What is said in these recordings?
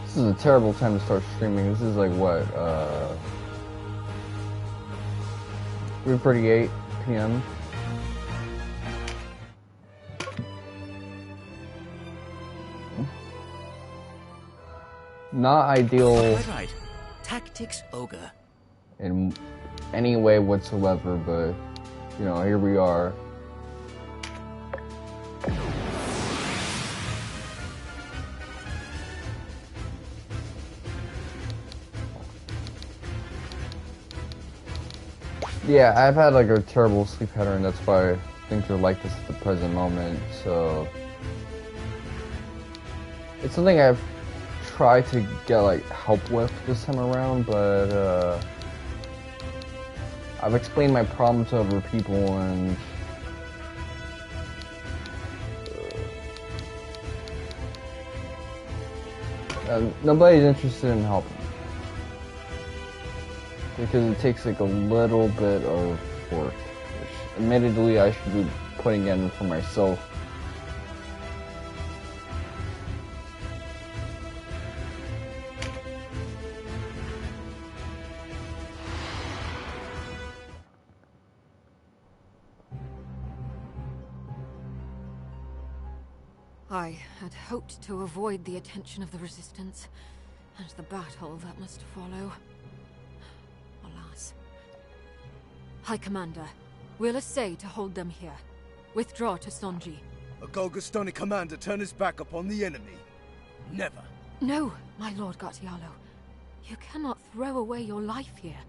This is a terrible time to start streaming. This is like what, 3:38 p.m. Not ideal. Right. Tactics ogre. In any way whatsoever, but you know, here we are. Yeah, I've had like a terrible sleep pattern, that's why I think they're like this at the present moment, so it's something I've tried to get like help with this time around, but I've explained my problems to other people and nobody's interested in helping. Because it takes like a little bit of work, which admittedly I should be putting in for myself. I had hoped to avoid the attention of the Resistance, and the battle that must follow. Alas. High Commander, we'll essay to hold them here. Withdraw to Sonji. A Galgistani commander turn his back upon the enemy? Never. No, my Lord Gatialo. You cannot throw away your life here.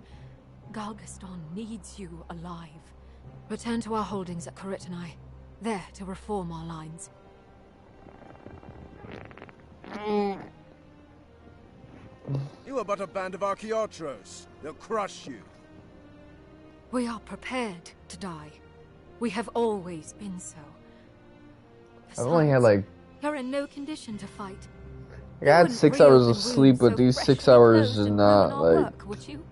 Galgistan needs you alive. Return to our holdings at Koritani, there to reform our lines. You are but a band of Archaeotros. They'll crush you. We are prepared to die. We have always been so. I've only had like... You're in no condition to fight. I had 6 hours of sleep, but these 6 hours is not like... Would you?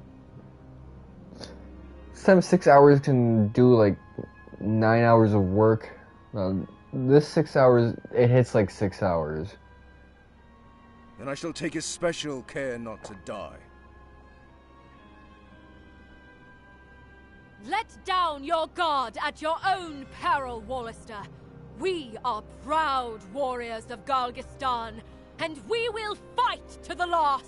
Sometimes 6 hours can do like 9 hours of work. This 6 hours, it hits like 6 hours. Then I shall take especial care not to die. Let down your guard at your own peril, Walister. We are proud warriors of Galgistan, and we will fight to the last!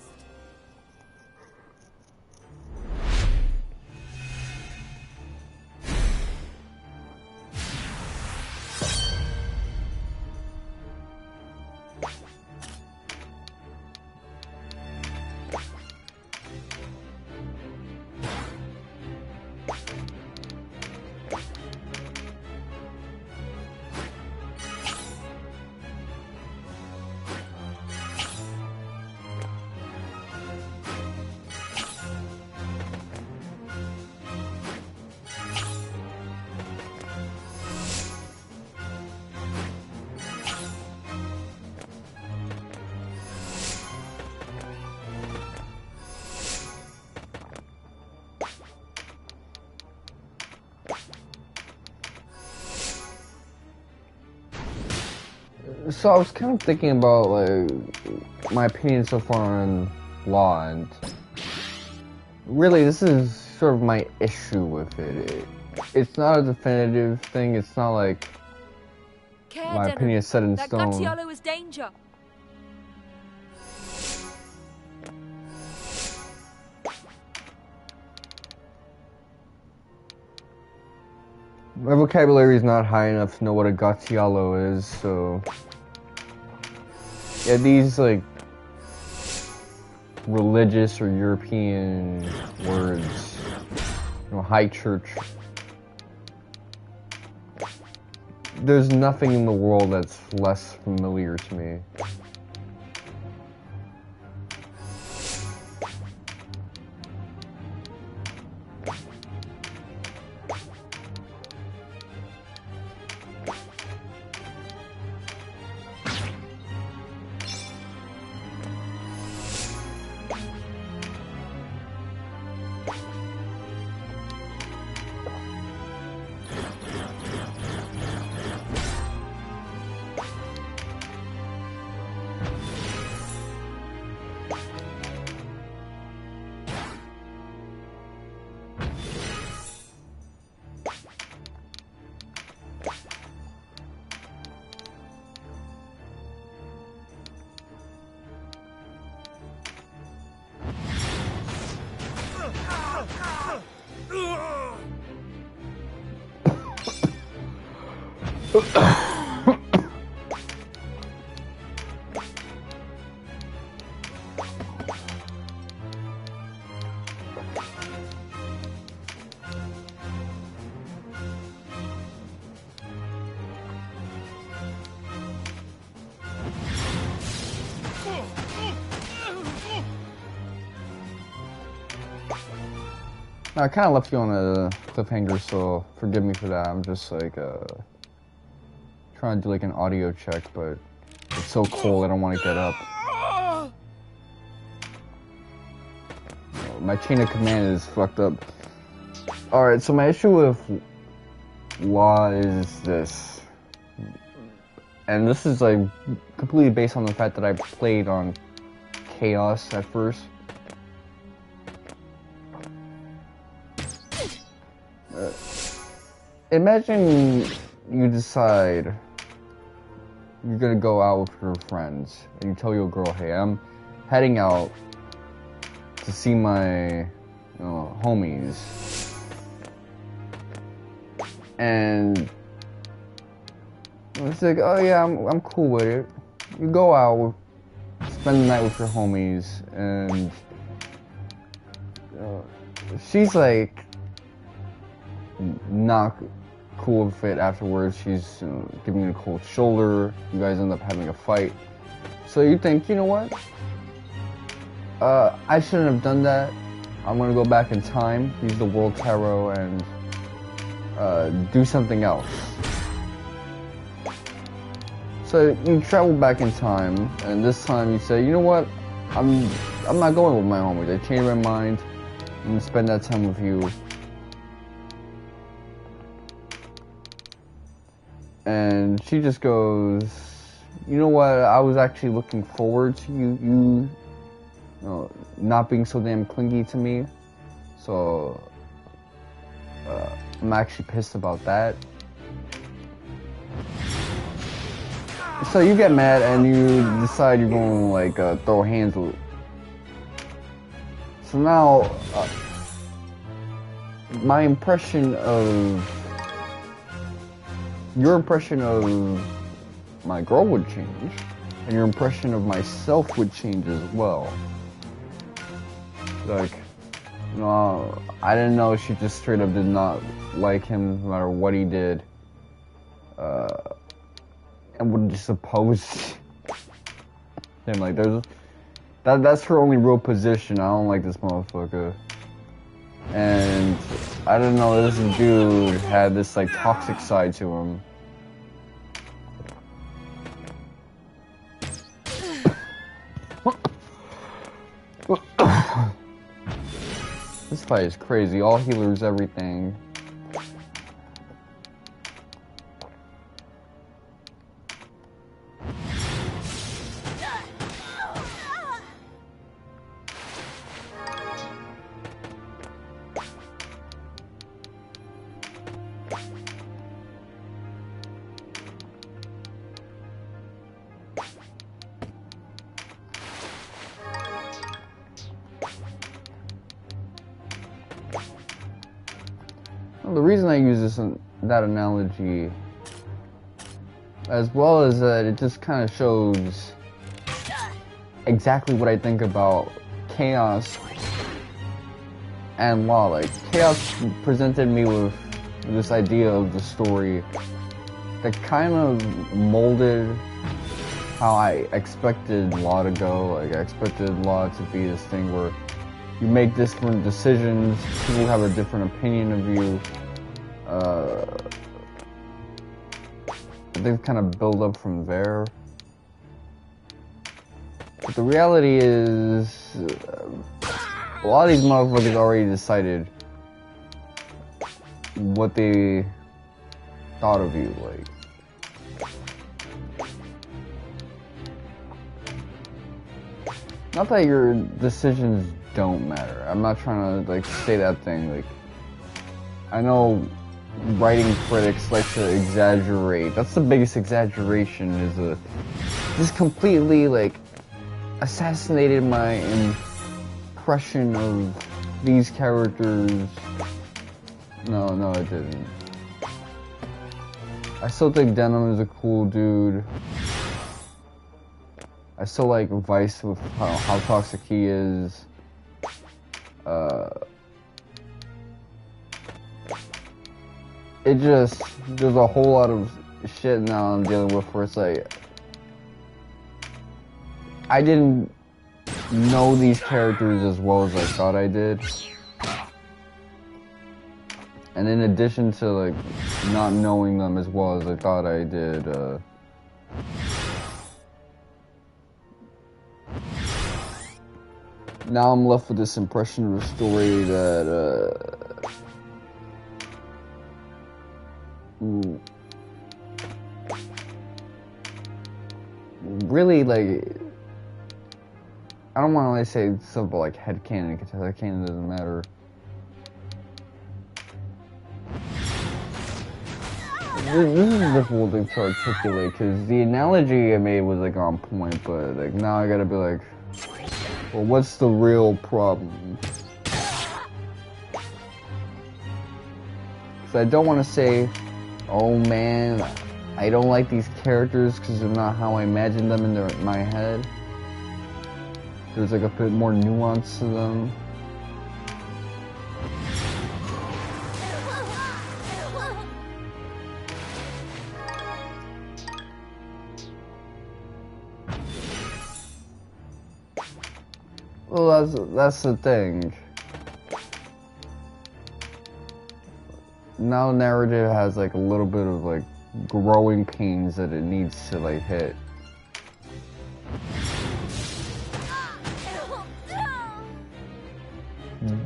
So I was kind of thinking about like my opinion so far on law, and really this is sort of my issue with it. It's not a definitive thing. It's not like my opinion is set in stone. That Gatialo is danger. My vocabulary is not high enough to know what a Gatialo is, so... Yeah, these, like, religious or European words, you know, high church. There's nothing in the world that's less familiar to me. I kind of left you on a cliffhanger, so forgive me for that. I'm just like trying to do like an audio check, but it's so cold I don't want to get up. My chain of command is fucked up. Alright, so my issue with Law is this. And this is like completely based on the fact that I played on Chaos at first. Imagine you decide you're gonna go out with your friends and you tell your girl, hey, I'm heading out to see my homies, and it's like, oh yeah, I'm cool with it. You go out, spend the night with your homies, and she's like not cool with it afterwards. She's giving you a cold shoulder. You guys end up having a fight. So you think, you know what? I shouldn't have done that. I'm gonna go back in time, use the World Tarot, and do something else. So you travel back in time, and this time you say, you know what? I'm not going with my homies. I changed my mind. I'm gonna spend that time with you. And she just goes, you know what, I was actually looking forward to you not being so damn clingy to me. So, I'm actually pissed about that. So you get mad and you decide you're going to like throw hands with. So now, my impression of your impression of my girl would change, and your impression of myself would change as well. Like, I didn't know she just straight up did not like him no matter what he did, and would just oppose him. Like, that's her only real position. I don't like this motherfucker. And I didn't know this dude had this like toxic side to him. This fight is crazy. All healers, everything. The reason I use that analogy, as well as that it just kind of shows exactly what I think about Chaos and Law. Like, Chaos presented me with this idea of the story that kind of molded how I expected Law to go. Like, I expected Law to be this thing where you make different decisions, people have a different opinion of you. They've kind of build up from there. But the reality is, a lot of these motherfuckers already decided what they thought of you. Like, not that your decisions don't matter. I'm not trying to like say that thing. Like, I know writing critics like to exaggerate. That's the biggest exaggeration, is just completely like assassinated my impression of these characters. No, it didn't. I still think Denam is a cool dude. I still like Vyce with how toxic he is. It just, there's a whole lot of shit now I'm dealing with where it's like, I didn't know these characters as well as I thought I did. And in addition to like not knowing them as well as I thought I did, now I'm left with this impression of a story that really, like, I don't want to like say something like headcanon, because headcanon doesn't matter. This is a difficult thing to articulate, because the analogy I made was like on point, but like now I gotta be like, well, what's the real problem? Because I don't want to say, oh man, I don't like these characters because they're not how I imagined them in my head. There's like a bit more nuance to them. Well, that's the thing. Now narrative has like a little bit of like growing pains that it needs to like hit.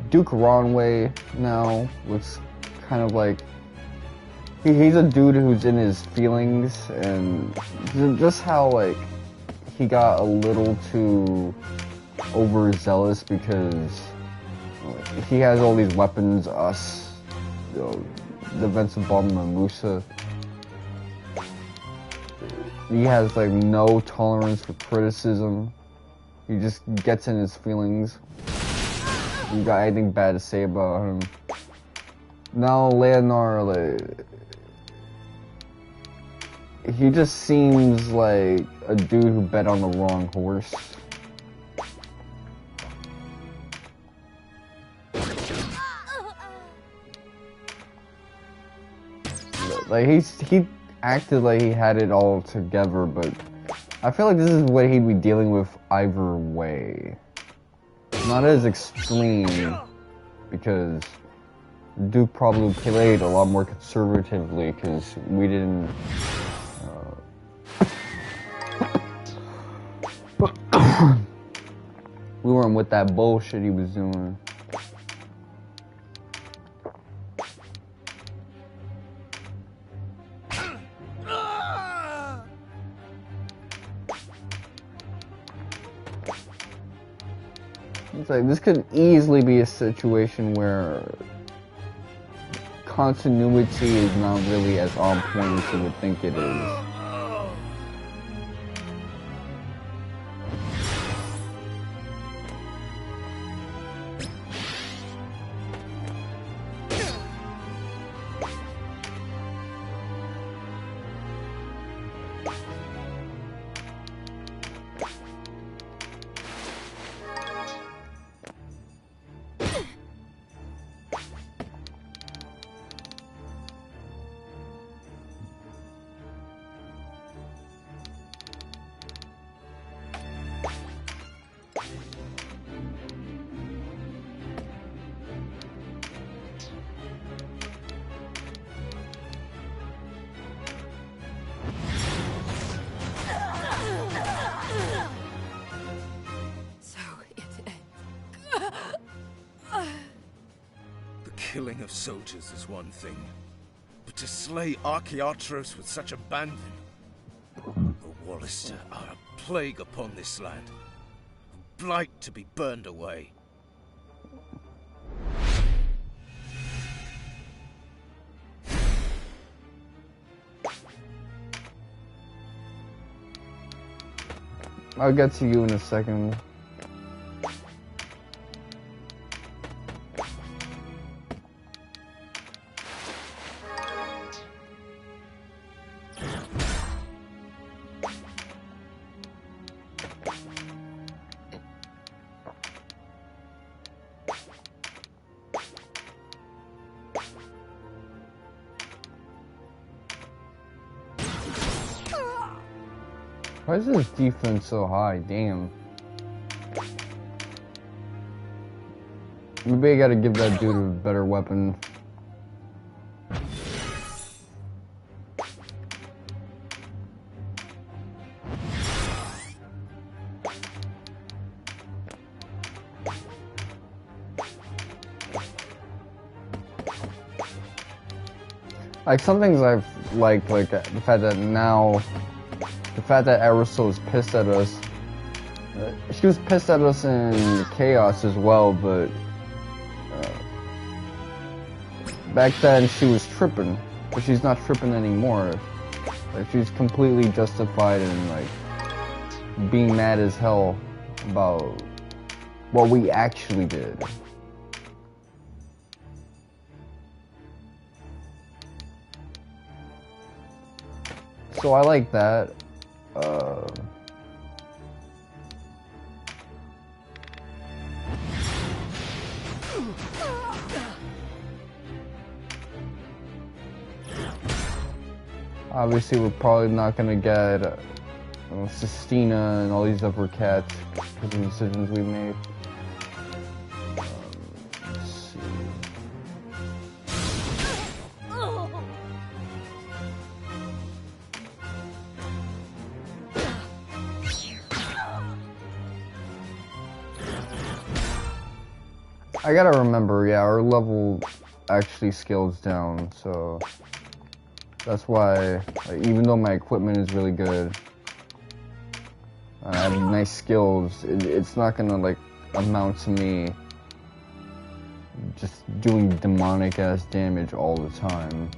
Duke Ronway now looks kind of like he's a dude who's in his feelings, and just how like he got a little too overzealous because he has all these weapons, the events of Bomb and Musa. He has like no tolerance for criticism. He just gets in his feelings. You got anything bad to say about him? Now Leonar, like, he just seems like a dude who bet on the wrong horse. Like he acted like he had it all together, but I feel like this is what he'd be dealing with either way. Not as extreme, because Duke probably played a lot more conservatively because we didn't. We weren't with that bullshit he was doing. It's like, this could easily be a situation where continuity is not really as on point as you would think it is. Killing of soldiers is one thing, but to slay Archaeotros with such abandon. The Walister are a plague upon this land, a blight to be burned away. I'll get to you in a second. Why is his defense so high? Damn. Maybe I gotta give that dude a better weapon. Like, some things I've liked, like the fact that Arycelle is pissed at us. She was pissed at us in Chaos as well, but back then she was tripping, but she's not tripping anymore. Like, she's completely justified in, like, being mad as hell about what we actually did. So I like that. Obviously, we're probably not gonna get Sistina and all these other cats because of the decisions we made. Let's see. I gotta remember, yeah, our level actually scales down, so that's why, like, even though my equipment is really good, I have nice skills, it's not gonna, like, amount to me just doing demonic ass damage all the time.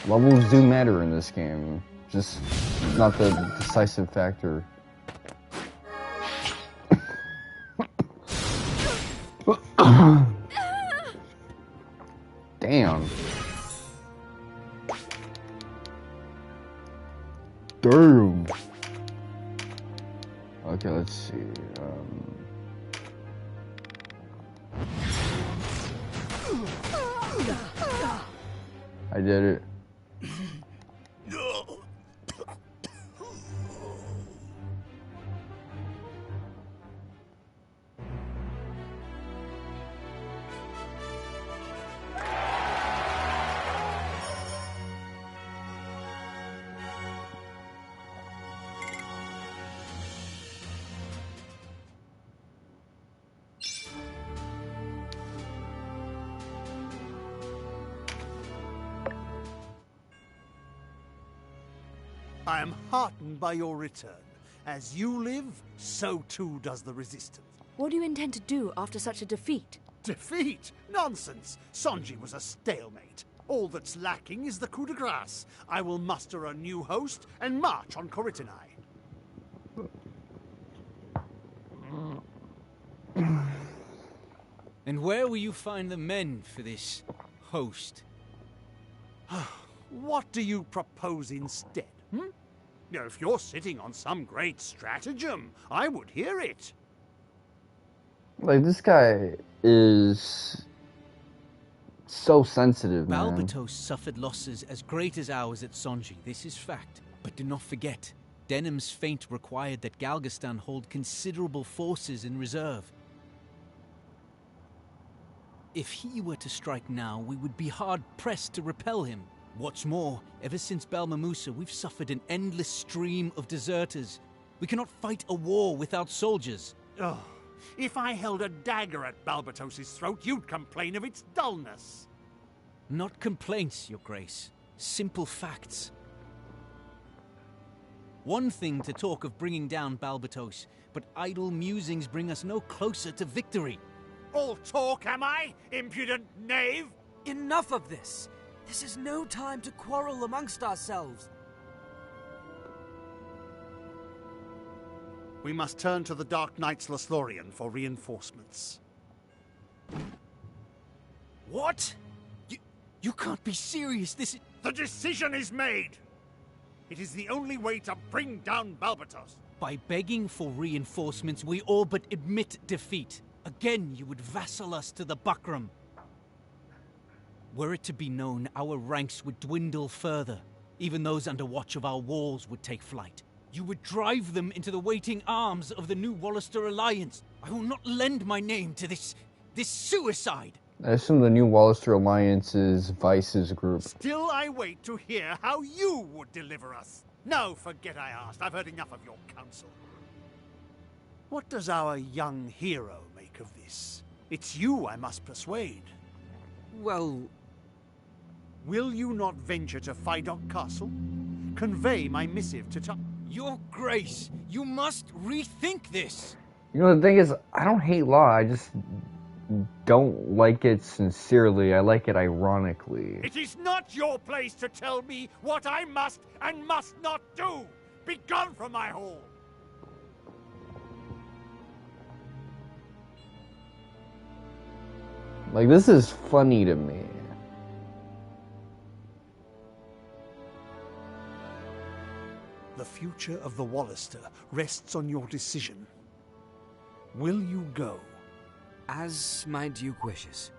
Levels do matter in this game, just not the decisive factor. Damn. Damn. Okay, let's see. I did it. I am heartened by your return. As you live, so too does the Resistance. What do you intend to do after such a defeat? Defeat? Nonsense! Sonji was a stalemate. All that's lacking is the coup de grace. I will muster a new host and march on Coritini. And where will you find the men for this host? What do you propose instead? If you're sitting on some great stratagem, I would hear it. Like, this guy is so sensitive, man. Balbatos suffered losses as great as ours at Sonji, this is fact. But do not forget, Denam's feint required that Galgistan hold considerable forces in reserve. If he were to strike now, we would be hard-pressed to repel him. What's more, ever since Balmamusa, we've suffered an endless stream of deserters. We cannot fight a war without soldiers. Oh, if I held a dagger at Balbatos' throat, you'd complain of its dullness. Not complaints, Your Grace. Simple facts. One thing to talk of bringing down Balbatos, but idle musings bring us no closer to victory. All talk, am I, impudent knave? Enough of this! This is no time to quarrel amongst ourselves. We must turn to the Dark Knight's Lothlorien for reinforcements. What? You can't be serious, this is... The decision is made! It is the only way to bring down Balbatos. By begging for reinforcements, we all but admit defeat. Again, you would vassal us to the Buckram. Were it to be known, our ranks would dwindle further. Even those under watch of our walls would take flight. You would drive them into the waiting arms of the new Walister Alliance. I will not lend my name to this suicide. I assume the new Walister Alliance is Vyce's group. Still I wait to hear how you would deliver us. No, forget I asked. I've heard enough of your counsel. What does our young hero make of this? It's you I must persuade. Well, Will you not venture to Fidok Castle? Convey my missive to Your Grace, you must rethink this. You know, the thing is, I don't hate law, I just don't like it sincerely. I like it ironically. It is not your place to tell me what I must and must not do! Begone from my hall! Like, this is funny to me. The future of the Walister rests on your decision. Will you go? as my Duke wishes.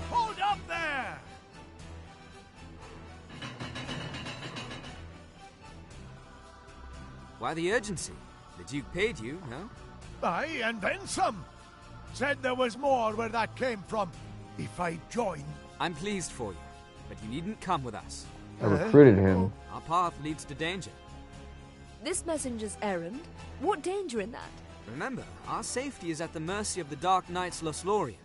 Hold up there! Why the urgency? The Duke paid you, no? Aye, and then some. Said there was more where that came from, if I joined. I'm pleased for you, but you needn't come with us. I recruited him. Our path leads to danger. This messenger's errand? What danger in that? Remember, our safety is at the mercy of the Dark Knights Loslorian.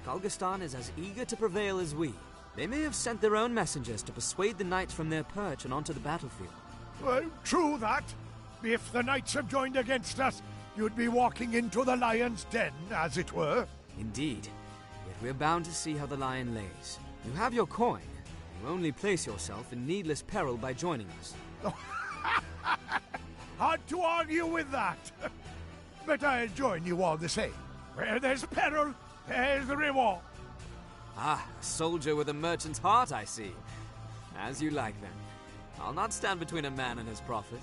Galgistan is as eager to prevail as we. They may have sent their own messengers to persuade the knights from their perch and onto the battlefield. Well, true that. If the knights have joined against us, you'd be walking into the lion's den, as it were. Indeed. Yet we're bound to see how the lion lays. You have your coin. You only place yourself in needless peril by joining us. Hard to argue with that. But I'll join you all the same. Where there's peril, there's reward. Ah, a soldier with a merchant's heart, I see. As you like, then. I'll not stand between a man and his profit.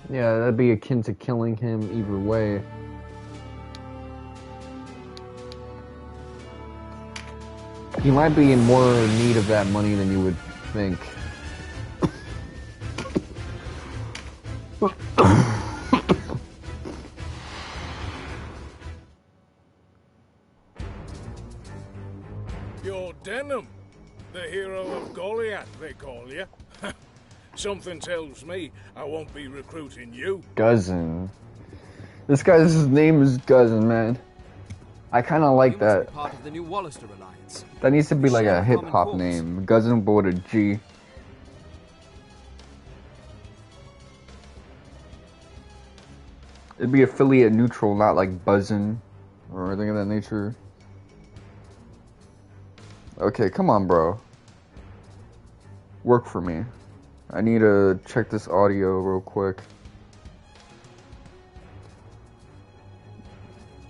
Yeah, that'd be akin to killing him either way. He might be in more need of that money than you would think. You're Denam, the hero of Goliath, they call you. Something tells me I won't be recruiting you. Guzzin. This guy's name is Guzzin, man. I kind of like You must that. be part of the new Walister Alliance. That needs to be like Share a a hip common hop cause. name. Guzzin but with a G. It'd be affiliate neutral, not like Buzzin or anything of that nature. Okay, come on, bro. Work for me. I need to check this audio real quick.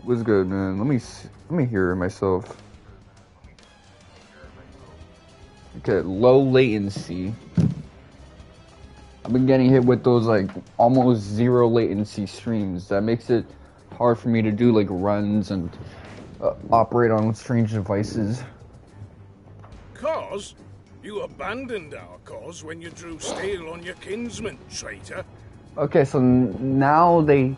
What's good, man? Let me hear it myself. Okay, low latency. I've been getting hit with those like almost zero latency streams. That makes it hard for me to do like runs and operate on strange devices. Cause? You abandoned our cause when you drew steel on your kinsman, traitor. Okay, so now they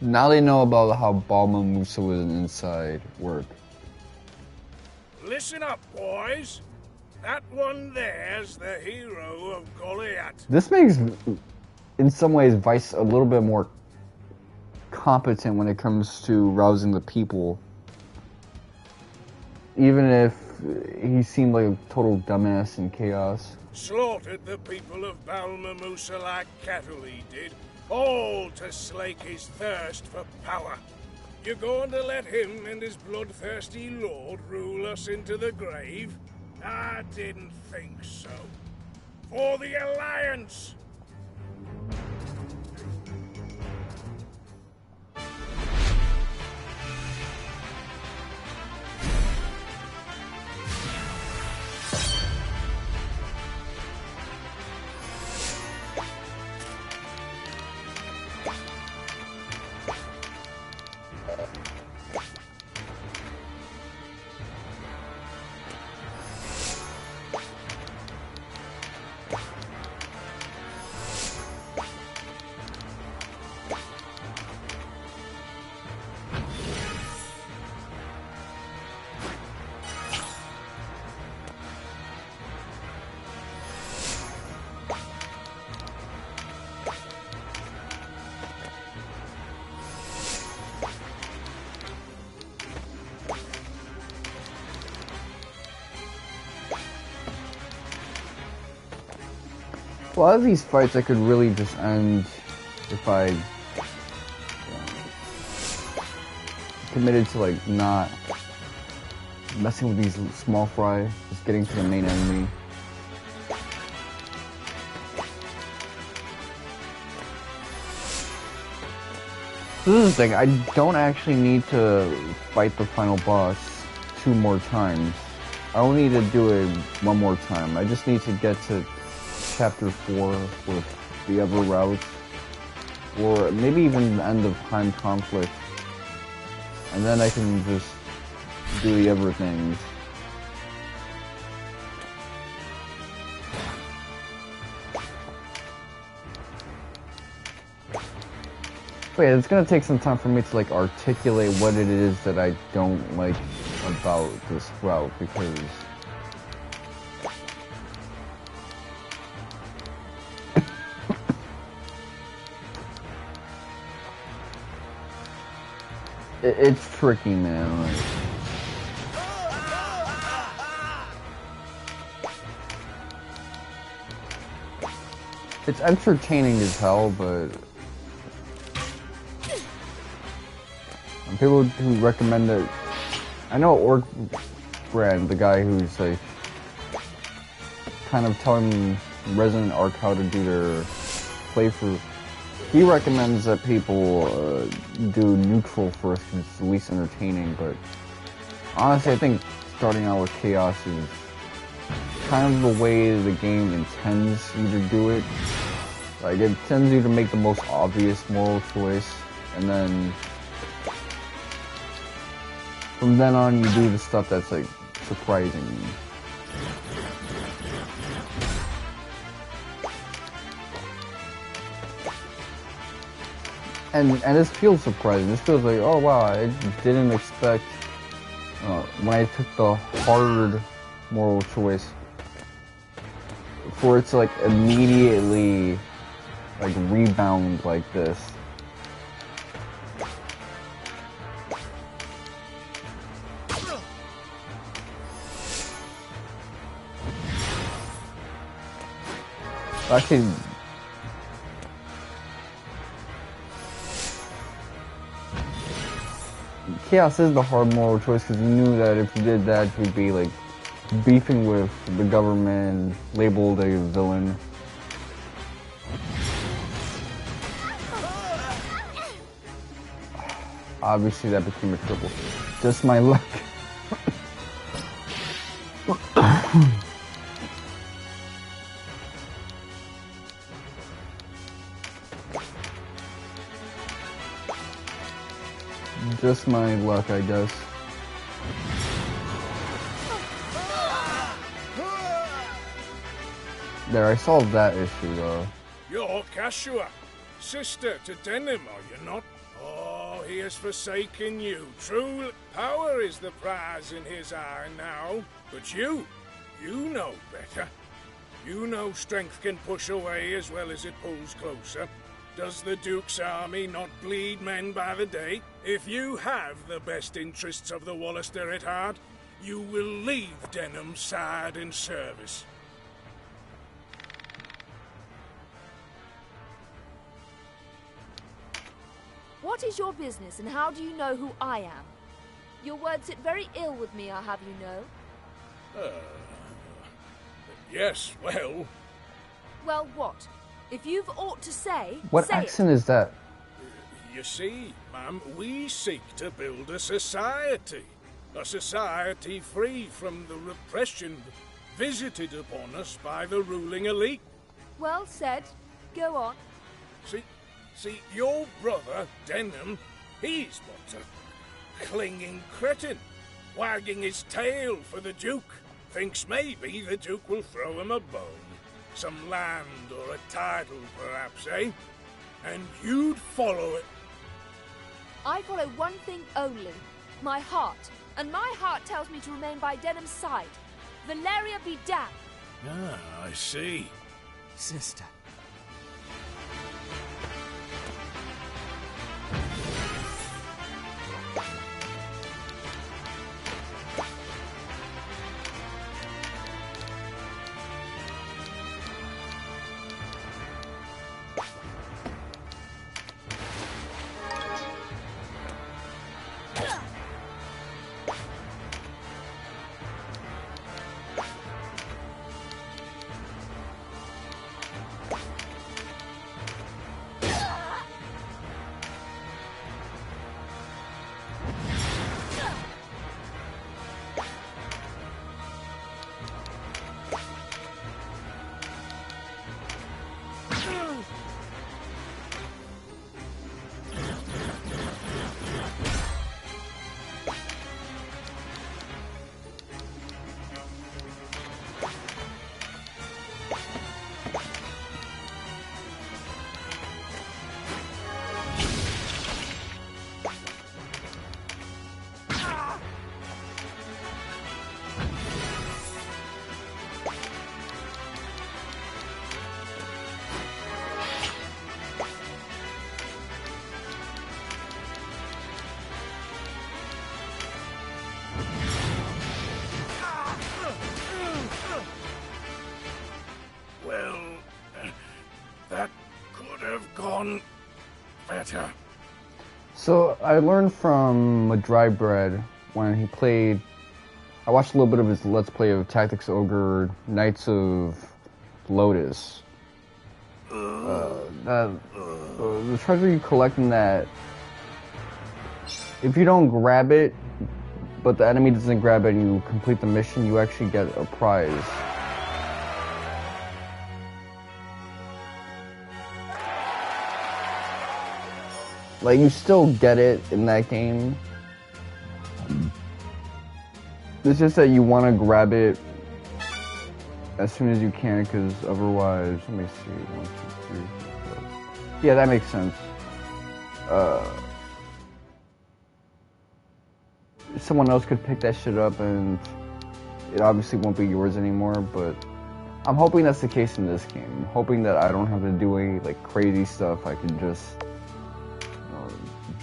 now they know about how Balbatos was inside work. Listen up, boys. That one there's the hero of Goliath. This makes, in some ways, Vyce a little bit more competent when it comes to rousing the people. Even if he seemed like a total dumbass in chaos. Slaughtered the people of Balmamusa like cattle he did, all to slake his thirst for power. You're going to let him and his bloodthirsty lord rule us into the grave? I didn't think so. For the Alliance! A lot of these fights I could really just end if I committed to like not messing with these small fry, just getting to the main enemy. This is the thing, I don't actually need to fight the final boss 2 more times. I only need to do it 1 more time. I just need to get to chapter 4 with the other routes, or maybe even the end of Rhime conflict, and then I can just do the other things. But yeah, it's gonna take some time for me to like articulate what it is that I don't like about this route, because it's tricky, man. Like, it's entertaining as hell, but people who recommend it, I know Ogre Reborn, the guy who's like kind of telling Resident Arc how to do their playthrough, he recommends that people do neutral first because it's the least entertaining, but honestly I think starting out with Chaos is kind of the way the game intends you to do it. Like, it intends you to make the most obvious moral choice, and then from then on you do the stuff that's like surprising. And this feels surprising. This feels like, oh wow, I didn't expect when I took the hard moral choice for it to like immediately like rebound like this. Actually, Chaos is the hard moral choice because you knew that if you did that, you'd be like beefing with the government, labeled a villain. Obviously, that became a triple. Just my luck. Just my luck, I guess. There, I solved that issue, though. You're Cashua, sister to Denam, are you not? Oh, he has forsaken you. True power is the prize in his eye now. But you know better. You know strength can push away as well as it pulls closer. Does the Duke's army not bleed men by the day? If you have the best interests of the Walister at heart, you will leave Denam's side in service. What is your business, and how do you know who I am? Your words sit very ill with me, I'll have you know. Yes, well... Well, what? If you've aught to say, What say accent is that? You see, ma'am, we seek to build a society. A society free from the repression visited upon us by the ruling elite. Well said. Go on. See, your brother, Denam, he's but a clinging cretin, wagging his tail for the Duke. Thinks maybe the Duke will throw him a bone. Some land or a title, perhaps, eh? And you'd follow it. I follow one thing only. My heart. And my heart tells me to remain by Denam's side. Valeria be damned. Ah, I see. Sister. So I learned from a Dry Bread when he played. I watched a little bit of his Let's Play of Tactics Ogre Knights of Lotus. The treasure you collect in that, if you don't grab it, but the enemy doesn't grab it and you complete the mission, you actually get a prize. Like, you still get it in that game. It's just that you want to grab it as soon as you can, because otherwise, let me see, 1, 2, 3, 4. Yeah, that makes sense. Someone else could pick that shit up and it obviously won't be yours anymore, but I'm hoping that's the case in this game. I'm hoping that I don't have to do any like crazy stuff. I can just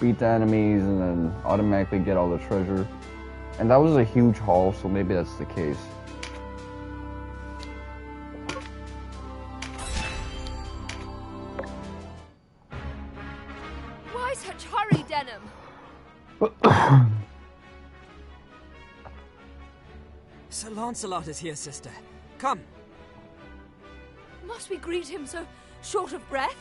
beat the enemies and then automatically get all the treasure. And that was a huge haul, so maybe that's the case. Why such hurry, Denam? Sir Lancelot is here, sister. Come. Must we greet him so short of breath?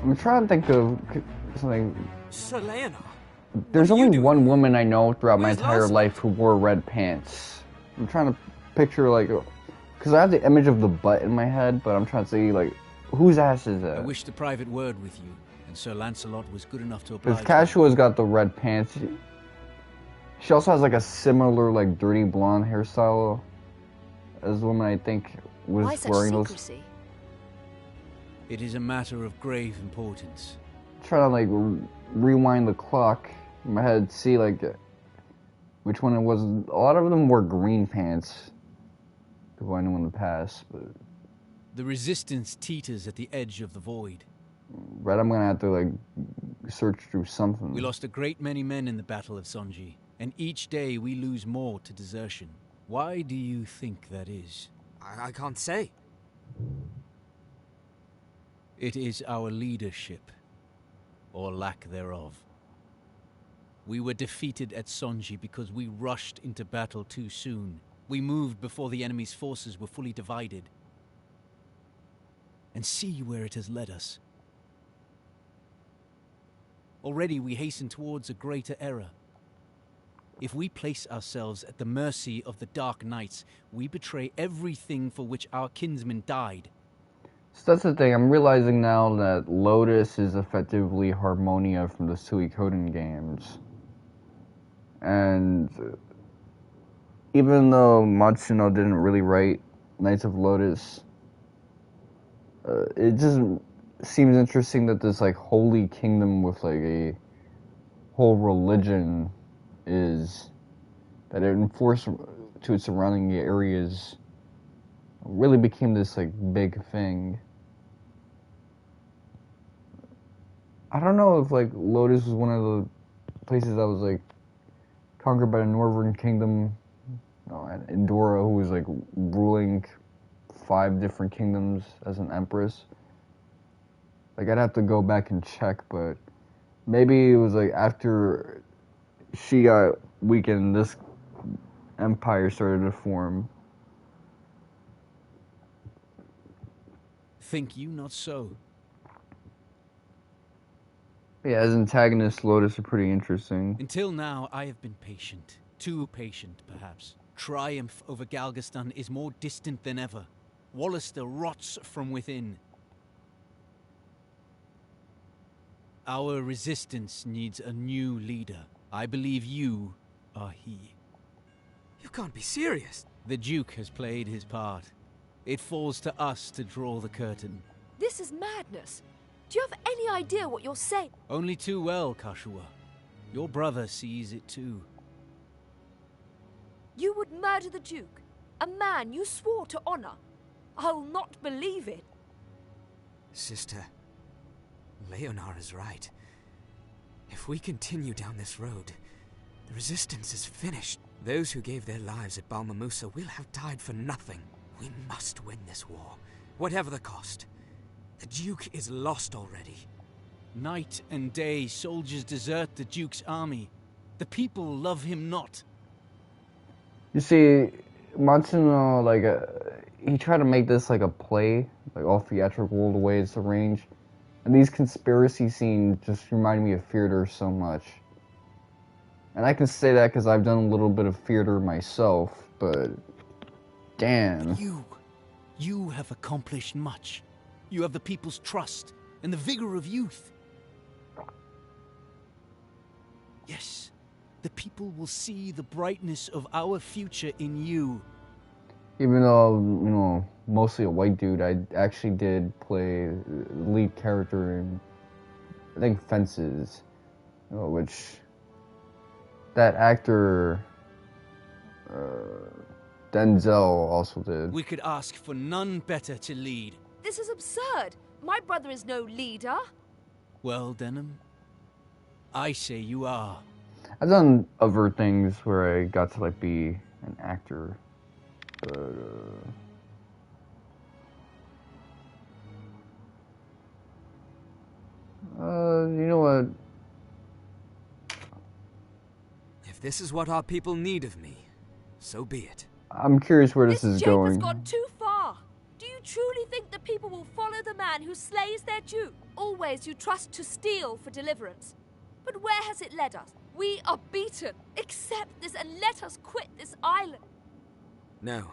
I'm trying to think of something. Sir Leonar. There's only one woman I know throughout my Where's entire Lancelot? life who wore red pants. I'm trying to picture, like, because I have the image of the butt in my head, but I'm trying to see, like, whose ass is that? I wished a private word with you, and Sir Lancelot was good enough to oblige. Because Cashua's got the red pants. She also has, like, a similar, like, dirty blonde hairstyle as the woman I think was Why such wearing those. secrecy? It is a matter of grave importance. Trying to, like, rewind the clock in my head, see, like, which one it was. A lot of them wore green pants, who I knew in the past, but The resistance teeters at the edge of the void. red, I'm gonna have to, like, search through something. We lost a great many men in the Battle of Sonji, and each day we lose more to desertion. Why do you think that is? I can't say. It is our leadership, or lack thereof. We were defeated at Sonji because we rushed into battle too soon. We moved before the enemy's forces were fully divided. And see where it has led us. Already we hasten towards a greater era. If we place ourselves at the mercy of the Dark Knights, we betray everything for which our kinsmen died. So that's the thing, I'm realizing now that Lotus is effectively Harmonia from the Suikoden games. And even though Matsuno didn't really write Knights of Lotus, it just seems interesting that this, like, holy kingdom with, like, a whole religion is, that it enforced to its surrounding areas, really became this, like, big thing. I don't know if, like, Lotus was one of the places that was, like, conquered by the Northern Kingdom, and Endora, who was, like, ruling 5 different kingdoms as an empress. Like, I'd have to go back and check, but maybe it was, like, after she got weakened, this empire started to form. Think you not so? Yeah, as antagonists, Lotus are pretty interesting. Until now, I have been patient. Too patient, perhaps. Triumph over Galgistan is more distant than ever. Walister rots from within. Our resistance needs a new leader. I believe you are he. You can't be serious. The Duke has played his part. It falls to us to draw the curtain. This is madness. Do you have any idea what you're saying? Only too well, Kashua. Your brother sees it too. You would murder the Duke, a man you swore to honor. I'll not believe it. Sister, Leonar is right. If we continue down this road, the resistance is finished. Those who gave their lives at Balmamusa will have died for nothing. We must win this war, whatever the cost. The Duke is lost already. Night and day, soldiers desert the Duke's army. The people love him not. You see, Matsuno, like, he tried to make this like a play, like all theatrical the way it's arranged. And these conspiracy scenes just remind me of theater so much. And I can say that because I've done a little bit of theater myself, but damn. You have accomplished much. You have the people's trust and the vigor of youth. Yes, the people will see the brightness of our future in you. Even though, you know, mostly a white dude, I actually did play the lead character in, I think, Fences, you know, which that actor, Denzel, also did. We could ask for none better to lead. This is absurd. My brother is no leader. Well, Denam, I say you are. I've done other things where I got to, like, be an actor. But, you know what? If this is what our people need of me, so be it. I'm curious where this is going. This has gone too far. Do you truly think the people will follow the man who slays their Duke? Always you trust to steal for deliverance. But where has it led us? We are beaten. Accept this and let us quit this island. No,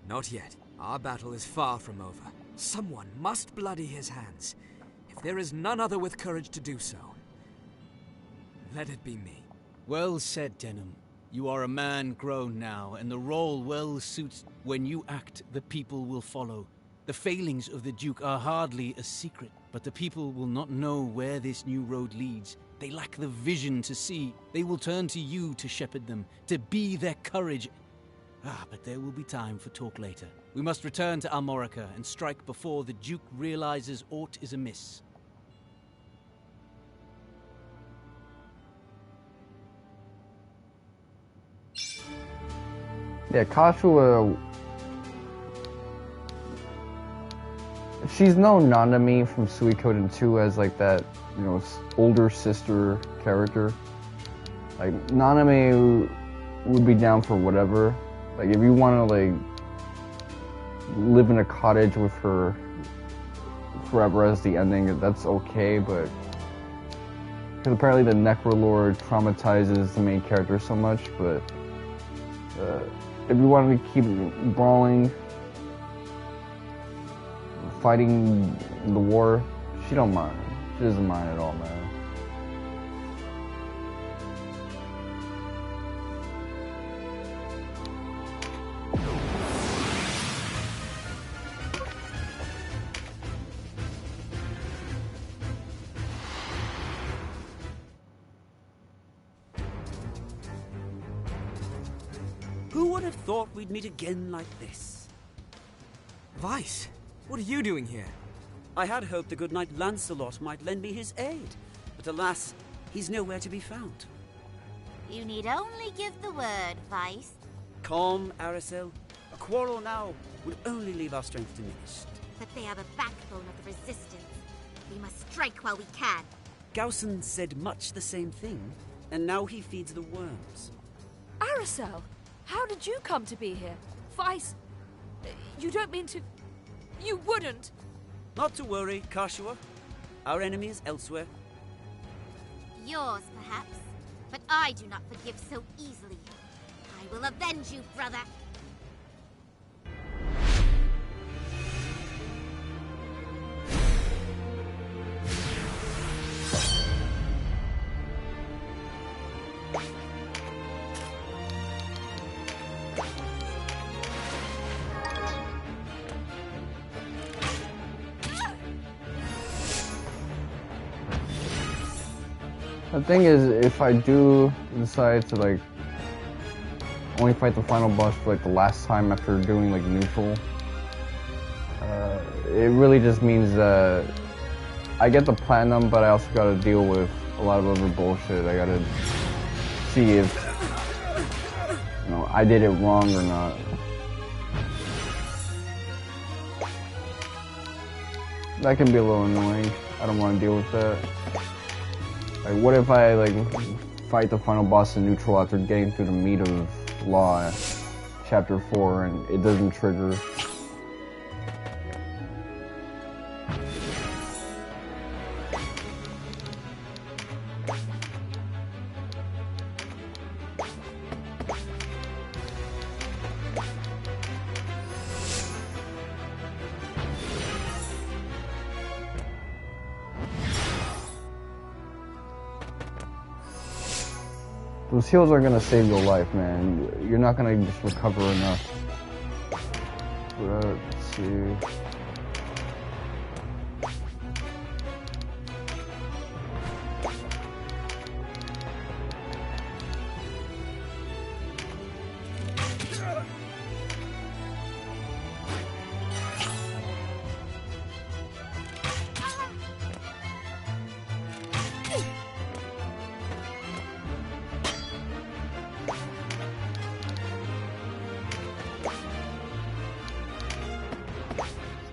not yet. Our battle is far from over. Someone must bloody his hands. If there is none other with courage to do so, let it be me. Well said, Denam. You are a man grown now, and the role well suits. When you act, the people will follow. The failings of the Duke are hardly a secret, but the people will not know where this new road leads. They lack the vision to see. They will turn to you to shepherd them, to be their courage. But there will be time for talk later. We must return to Almorica and strike before the Duke realizes aught is amiss. Yeah, Kashu, she's known Nanami from Suikoden 2 as like that, you know, older sister character. Like, Nanami would be down for whatever. Like, if you want to, like, live in a cottage with her forever as the ending, that's okay, but because apparently the Necrolord traumatizes the main character so much, but if you wanted to keep brawling, fighting the war, she don't mind. She doesn't mind at all, man. Who would have thought we'd meet again like this? Vyce, what are you doing here? I had hoped the good knight Lancelot might lend me his aid, but alas, he's nowhere to be found. You need only give the word, Vyce. Calm, Arycelle. A quarrel now would only leave our strength diminished. But they are the backbone of the resistance. We must strike while we can. Gaussen said much the same thing, and now he feeds the worms. Arycelle, how did you come to be here? Vyce, you don't mean to... You wouldn't! Not to worry, Kashua. Our enemy is elsewhere. Yours, perhaps. But I do not forgive so easily. I will avenge you, brother. The thing is, if I do decide to, like, only fight the final boss for, like, the last time after doing, like, neutral, it really just means that I get the platinum, but I also gotta deal with a lot of other bullshit. I gotta see if, you know, I did it wrong or not. That can be a little annoying. I don't want to deal with that. Like, what if I, like, fight the final boss in neutral after getting through the meat of Law, Chapter 4, and it doesn't trigger? Those heals are gonna save your life, man. You're not gonna just recover enough. Let's see.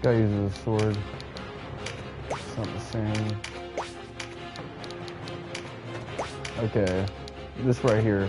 Guy uses a sword. It's not the same. Okay, this right here.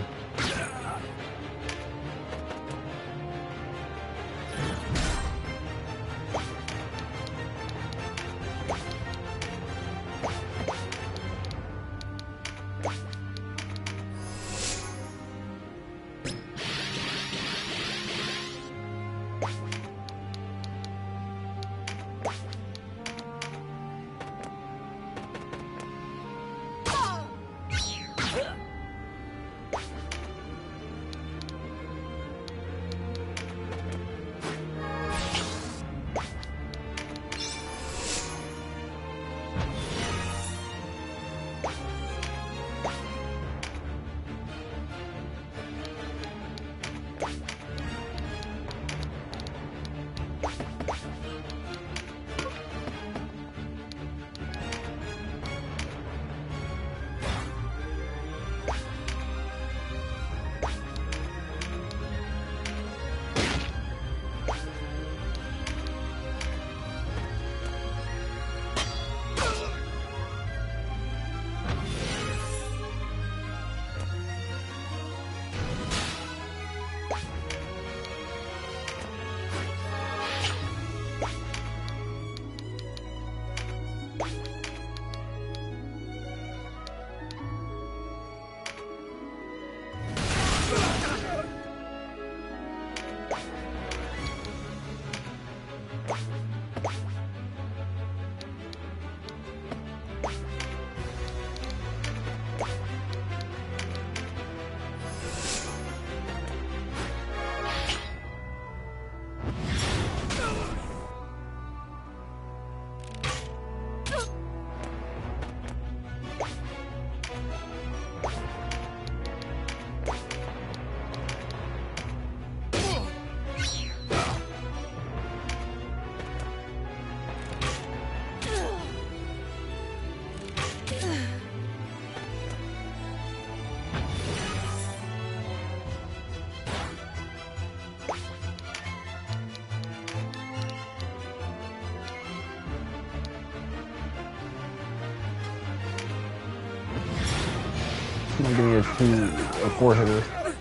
I'm gonna get a 4-hitter.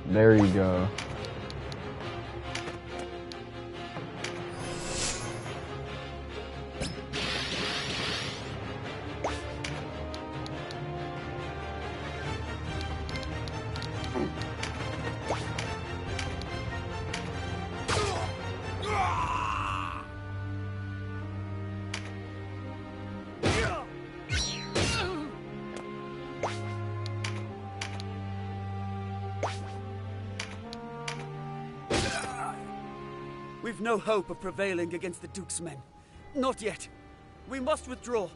There you go. We've no hope of prevailing against the Duke's men. Not yet. We must withdraw.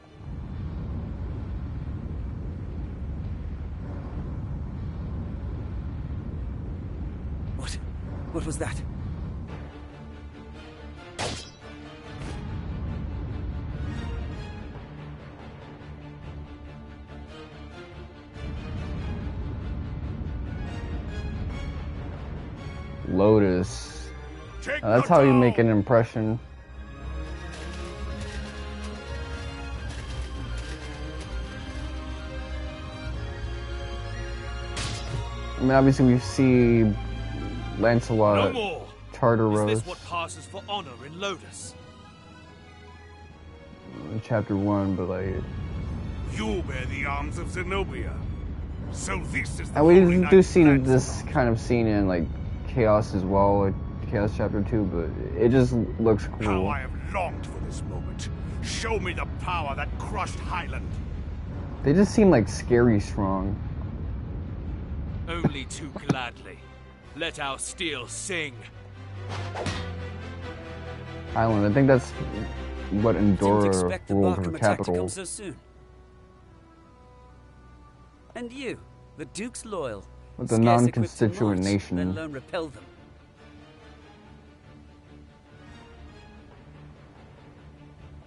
What was that? Lotus. That's how you make an impression. mean, obviously we see Lancelot, No more. Tartaros. Is this what passes for honor in Lotus? In chapter 1, but like... You bear the arms of Zenobia. So this is the And we Holy do Knight see Lancelot. this kind of scene in like Chaos as well, like Chaos chapter 2, but it just looks How cool. I have longed for this moment. Show me the power that crushed Highland. They just seem like scary strong. Only too gladly. Let our steel sing. Island, I think that's what Didn't Endora expect the rules Barkham her attack to capital. come so soon. And you, the Duke's loyal. With the Scarce equipped to non-constituent march, nation. Let alone repel them.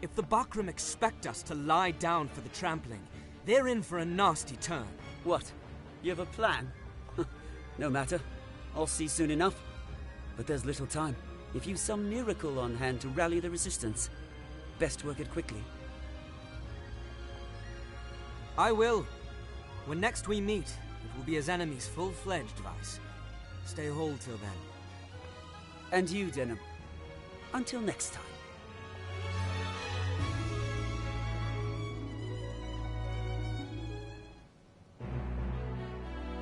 If the Bakram expect us to lie down for the trampling, they're in for a nasty turn. What? You have a plan? No matter. I'll see soon enough. But there's little time. If you've some miracle on hand to rally the resistance, best work it quickly. I will. When next we meet, it will be as enemies full-fledged, Vyce. Stay whole till then. And you, Denam. Until next time.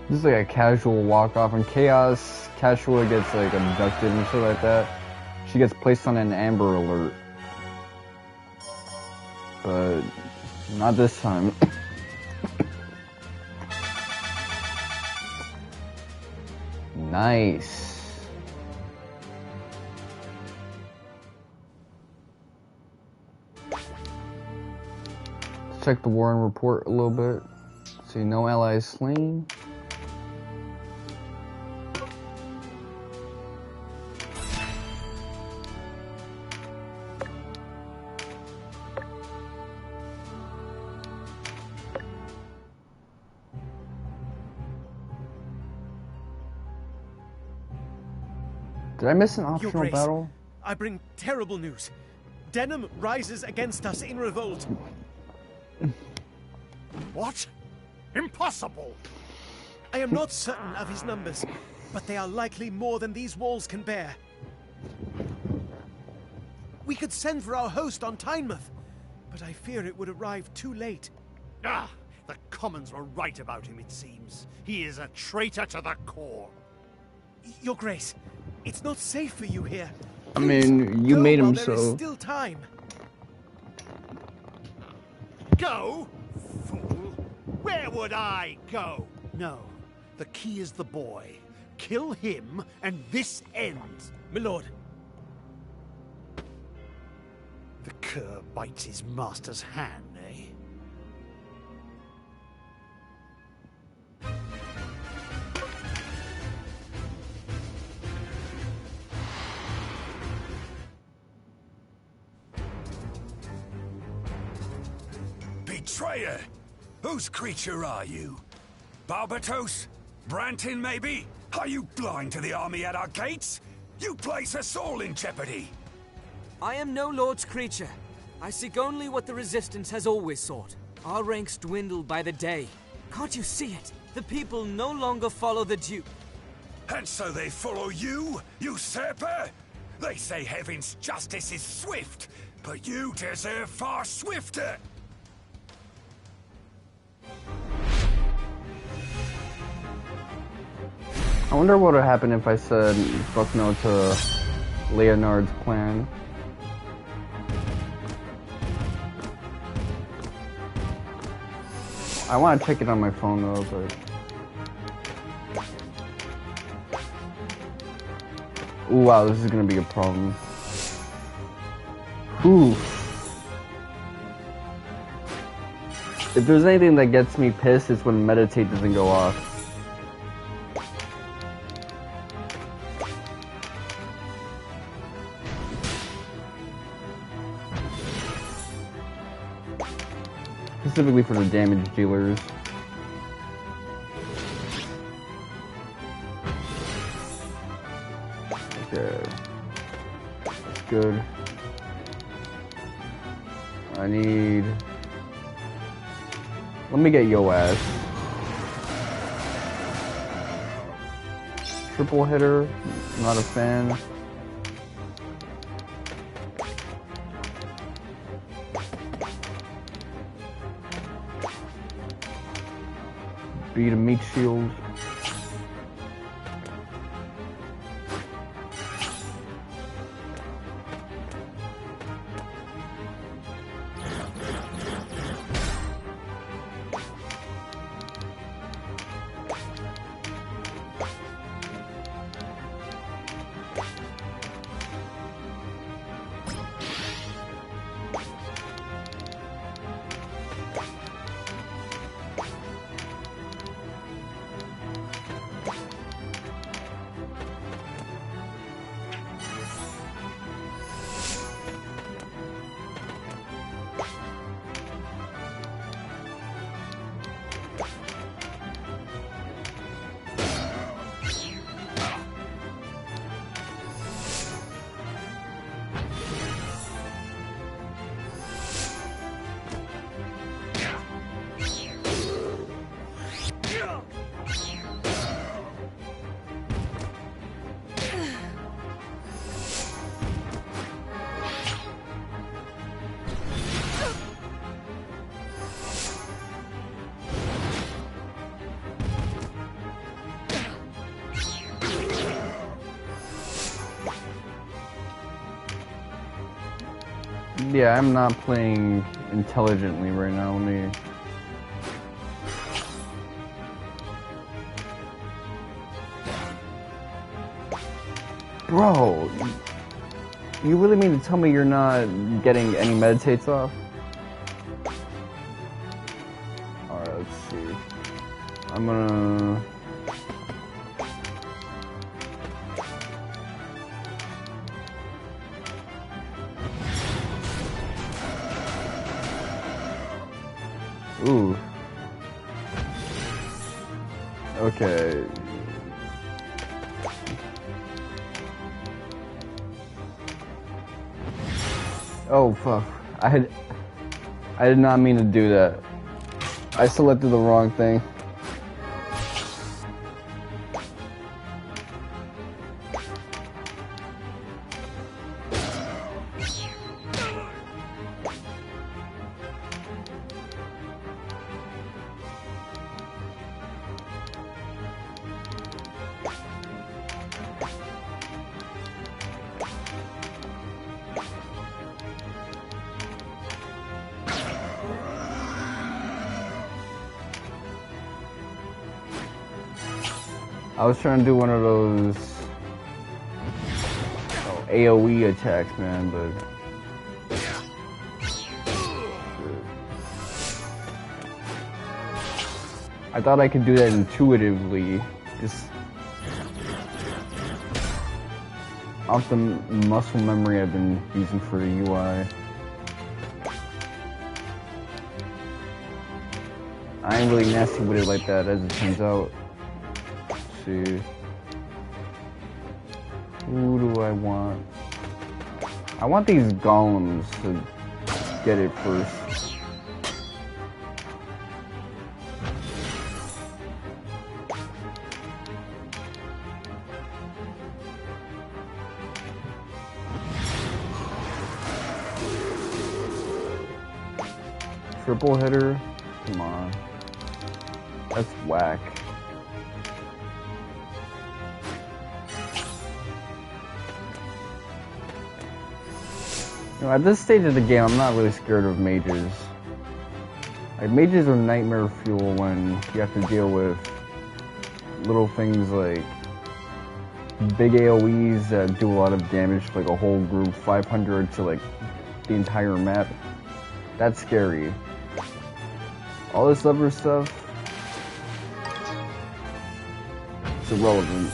This is like a casual walk-off. In Chaos, Cashua gets like abducted and shit like that. She gets placed on an Amber Alert. But not this time. Nice. Let's check the Warren report a little bit. See, no allies slain. Did I miss an Your optional Grace, battle? I bring terrible news. Denam rises against us in revolt. What? Impossible! I am not certain of his numbers, but they are likely more than these walls can bear. We could send for our host on Tynemouth, but I fear it would arrive too late. Ah, the Commons were right about him, it seems. He is a traitor to the core. Your Grace, it's not safe for you here. I mean, you Go made him while there is so. still time. Go? Fool! Where would I go? No, the key is the boy. Kill him, and this ends. My lord. The cur bites his master's hand, eh? Betrayer! Whose creature are you? Balbatos? Branton, maybe? Are you blind to the army at our gates? You place us all in jeopardy! I am no lord's creature. I seek only what the Resistance has always sought. Our ranks dwindle by the day. Can't you see it? The people no longer follow the Duke. And so they follow you, usurper? They say heaven's justice is swift, but you deserve far swifter! I wonder what would happen if I said fuck no to Leonard's plan. I want to check it on my phone though, but... Ooh, wow, this is gonna be a problem. Ooh. If there's anything that gets me pissed, it's when meditate doesn't go off. Specifically for the damage dealers. Okay. That's good. I need... Let me get yo ass. Triple hitter, not a fan. Beat a meat shield. Yeah, I'm not playing intelligently right now. Let me... Bro, you really mean to tell me you're not getting any meditates off? Alright, let's see. I'm gonna... Ooh. Okay. Oh fuck. I did not mean to do that. I selected the wrong thing. I was trying to do one of those AoE attacks, man, but I thought I could do that intuitively, just off the muscle memory I've been using for the UI. I ain't really nasty with it like that, as it turns out. See. Who do I want? I want these golems to get it first. Triple hitter? Come on. That's whack. You know, at this stage of the game, I'm not really scared of mages. Like, mages are nightmare fuel when you have to deal with little things like big AoEs that do a lot of damage to like a whole group, 500 to like the entire map. That's scary. All this other stuff, it's irrelevant.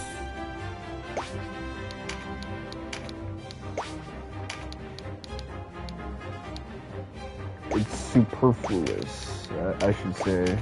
It's superfluous, I should say.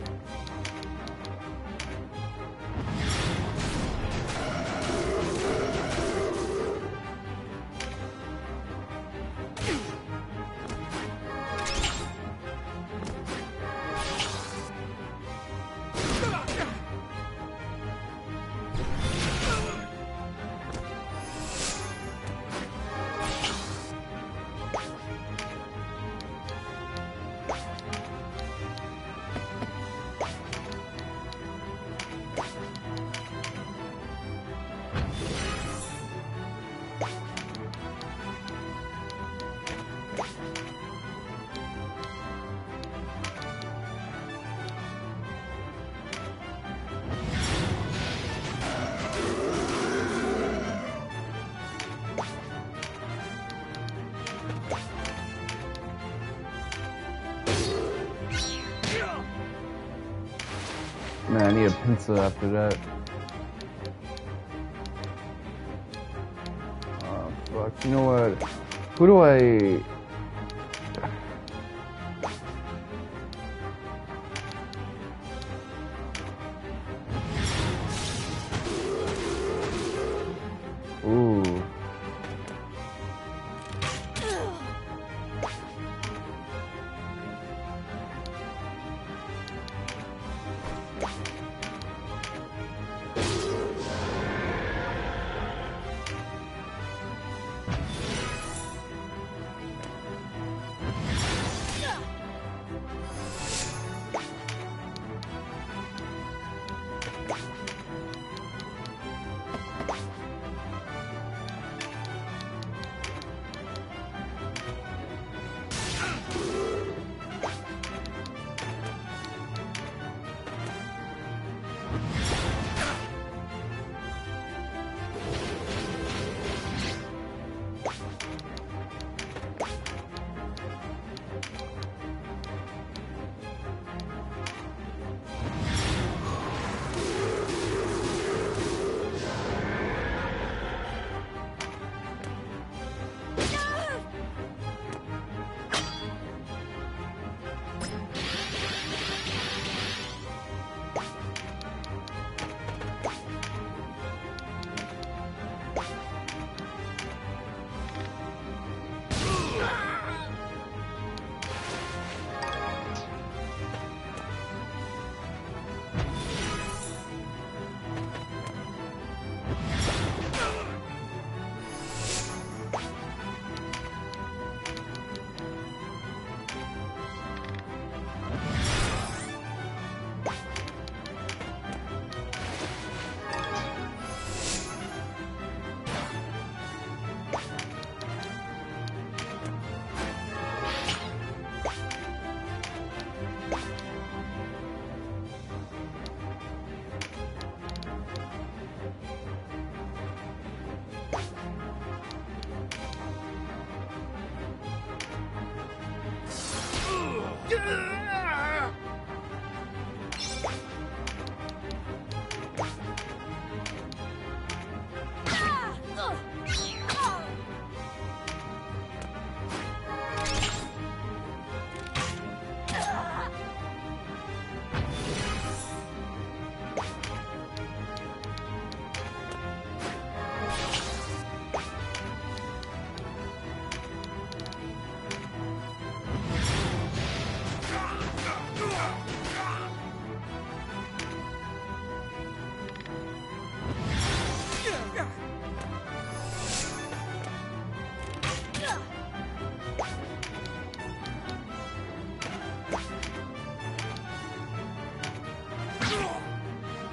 Man, I need a pencil after that. Oh, fuck. You know what? Who do I... Ooh.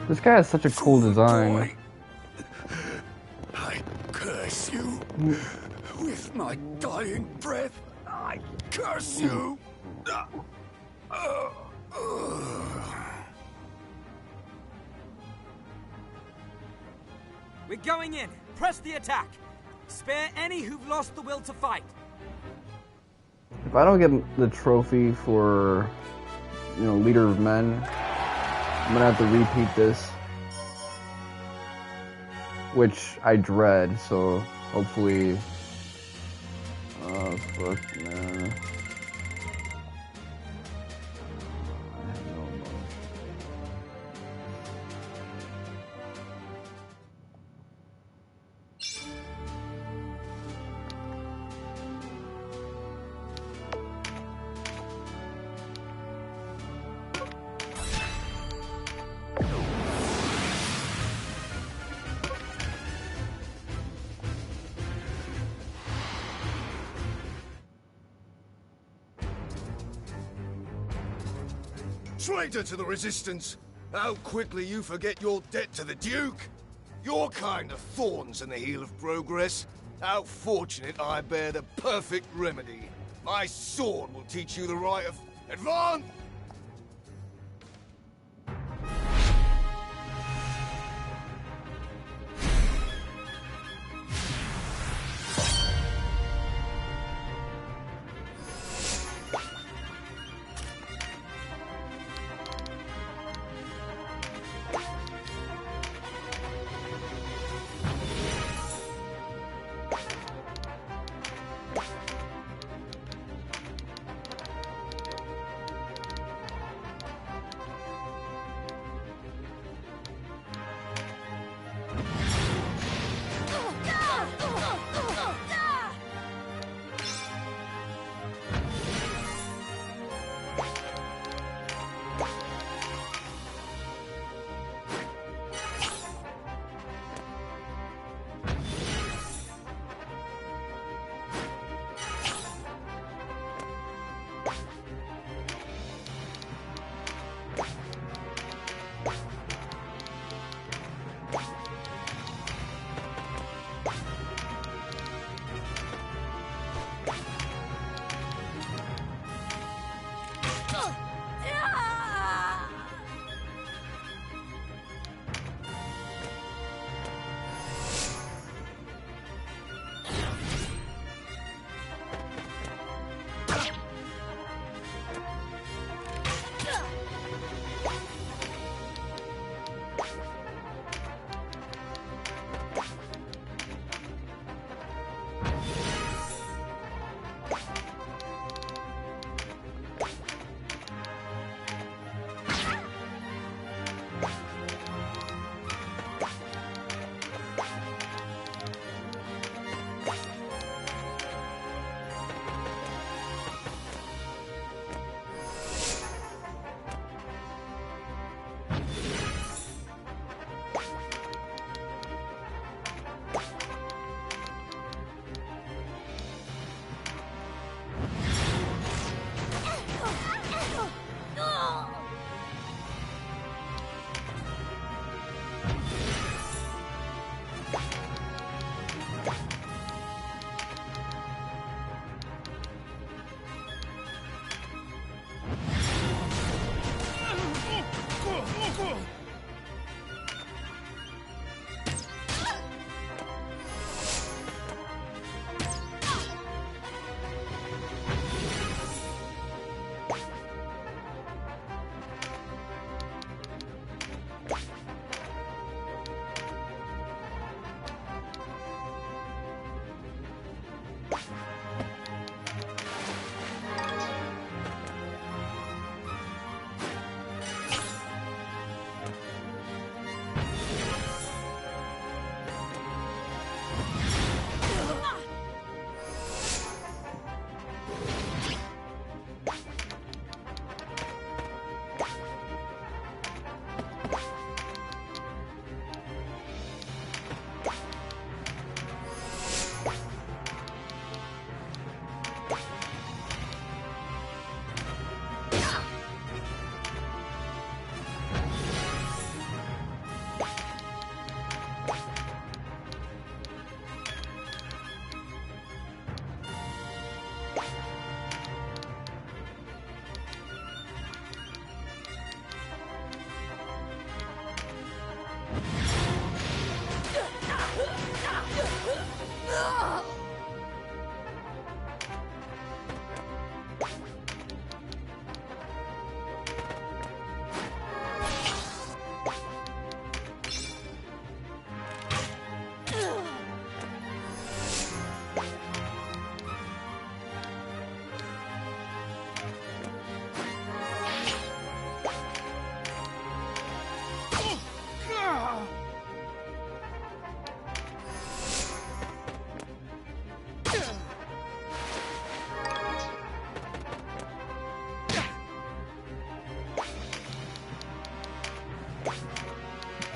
This guy has such a cool design. I curse you. With my dying breath, I curse you. We're going in. Press the attack. Spare any who've lost the will to fight. If I don't get the trophy for, you know, leader of men, I'm gonna have to repeat this, which I dread. So hopefully, oh fuck, man. Traitor to the Resistance! How quickly you forget your debt to the Duke! Your kind of thorns in the heel of progress. How fortunate I bear the perfect remedy. My sword will teach you the right of advance!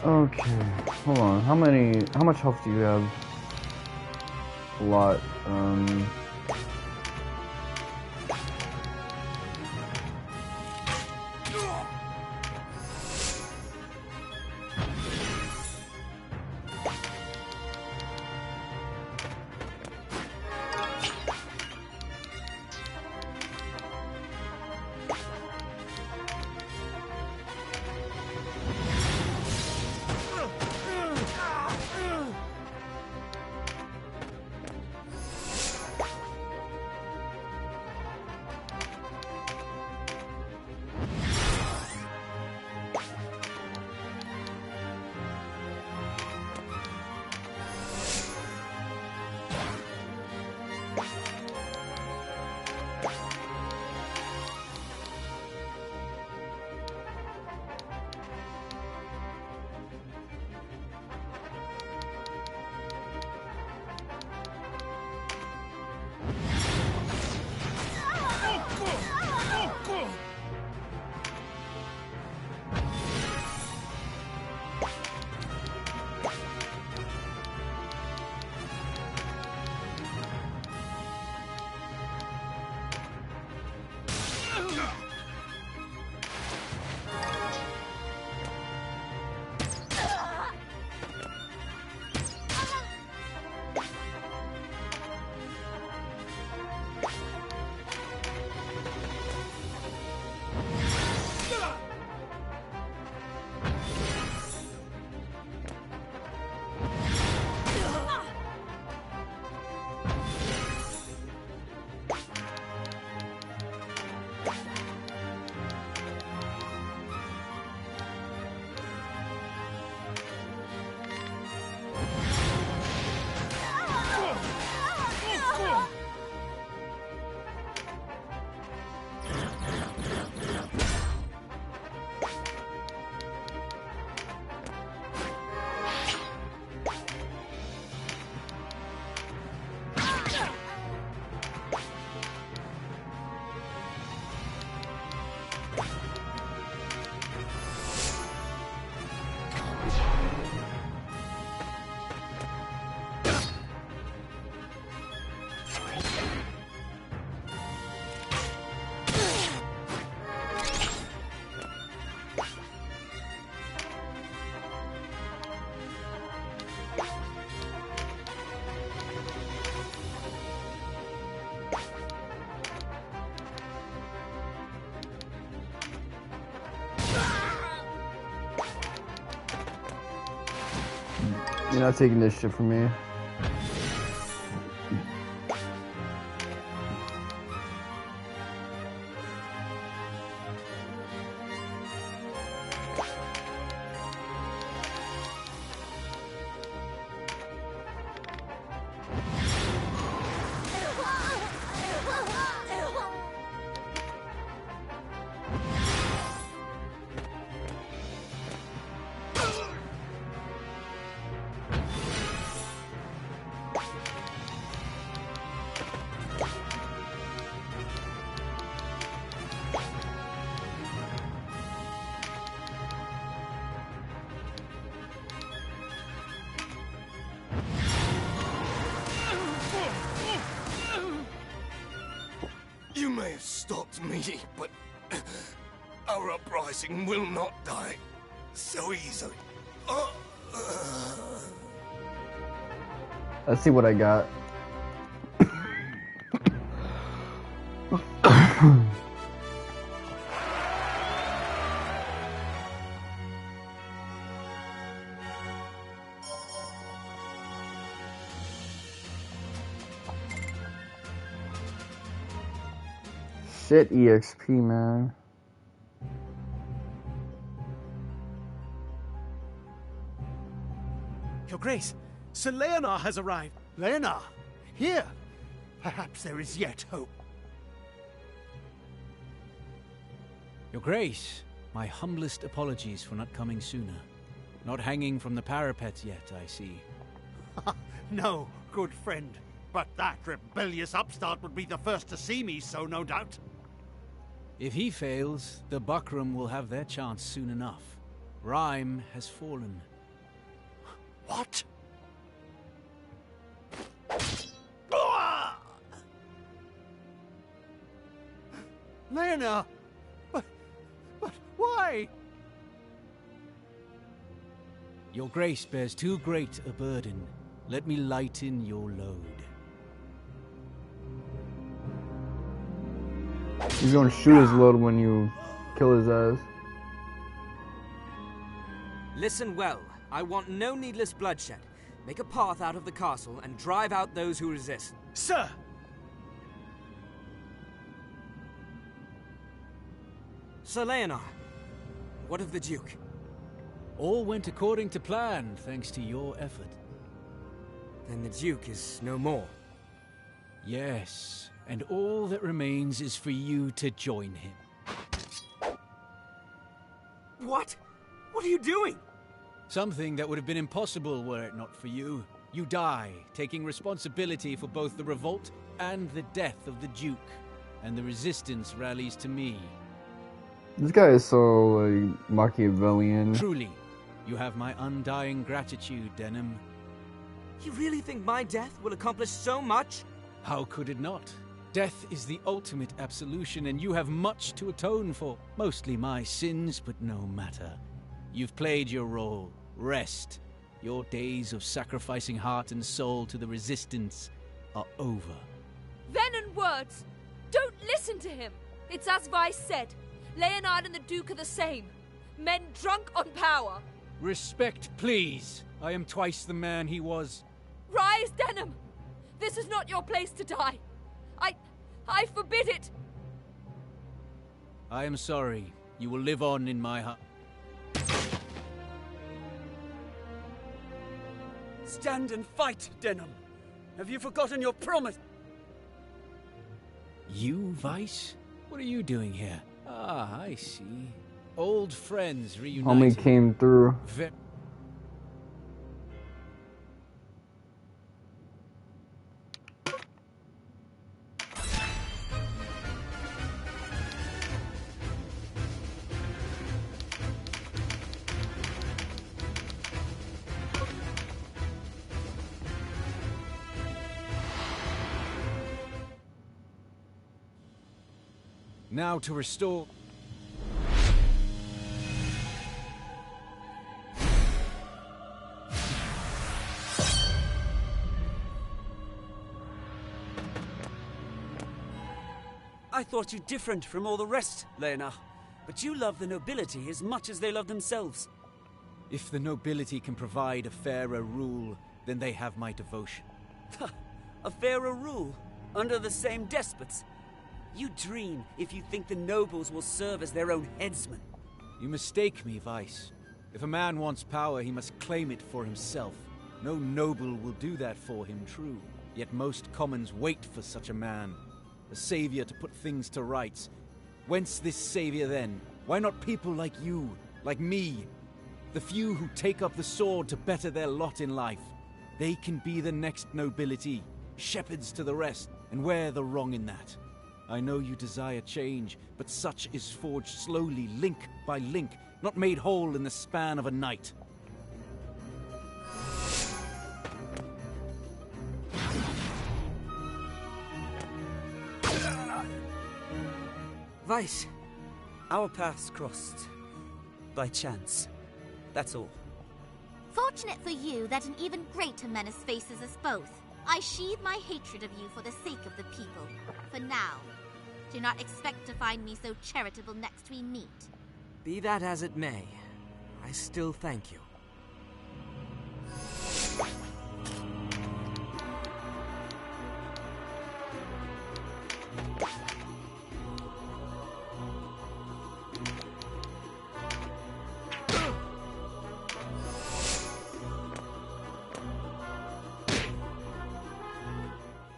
Okay, hold on. How much health do you have? A lot. You're not taking this shit from me. You may have stopped me, but our uprising will not die so easily. Let's see what I got. Shit, EXP, man. Your Grace, Sir Leonar has arrived. Leonar, here. Perhaps there is yet hope. Your Grace, my humblest apologies for not coming sooner. Not hanging from the parapet yet, I see. No, good friend. But that rebellious upstart would be the first to see me, so no doubt. If he fails, the Buckram will have their chance soon enough. Rhime has fallen. What? Leonar! But why? Your Grace bears too great a burden. Let me lighten your load. He's gonna shoot his load when you kill his ass. Listen well. I want no needless bloodshed. Make a path out of the castle and drive out those who resist. Sir! Sir Leonar, what of the Duke? All went according to plan, thanks to your effort. Then the Duke is no more. Yes, and all that remains is for you to join him. What? What are you doing? Something that would have been impossible were it not for you. You die, taking responsibility for both the revolt and the death of the Duke, and the resistance rallies to me. This guy is so, like, Machiavellian. Truly, you have my undying gratitude, Denam. You really think my death will accomplish so much? How could it not? Death is the ultimate absolution, and you have much to atone for. Mostly my sins, but no matter. You've played your role. Rest. Your days of sacrificing heart and soul to the resistance are over. Venom words! Don't listen to him! It's as Vyce said. Leonard and the Duke are the same. Men drunk on power. Respect, please. I am twice the man he was. Rise, Denam! This is not your place to die. I forbid it! I am sorry. You will live on in my heart. Stand and fight, Denam. Have you forgotten your promise? You, Vyce? What are you doing here? Ah, I see. Old friends reunited. Homie came through. Now to restore... I thought you different from all the rest, Leonar. But you love the nobility as much as they love themselves. If the nobility can provide a fairer rule, then they have my devotion. A fairer rule? Under the same despots? You dream if you think the nobles will serve as their own headsmen. You mistake me, Vyce. If a man wants power, he must claim it for himself. No noble will do that for him, true. Yet most commons wait for such a man. A savior to put things to rights. Whence this savior then? Why not people like you, like me? The few who take up the sword to better their lot in life. They can be the next nobility, shepherds to the rest, and where the wrong in that? I know you desire change, but such is forged slowly, link by link, not made whole in the span of a night. Vyce, our paths crossed by chance. That's all. Fortunate for you that an even greater menace faces us both. I sheathe my hatred of you for the sake of the people. For now. Do not expect to find me so charitable next we meet. Be that as it may, I still thank you.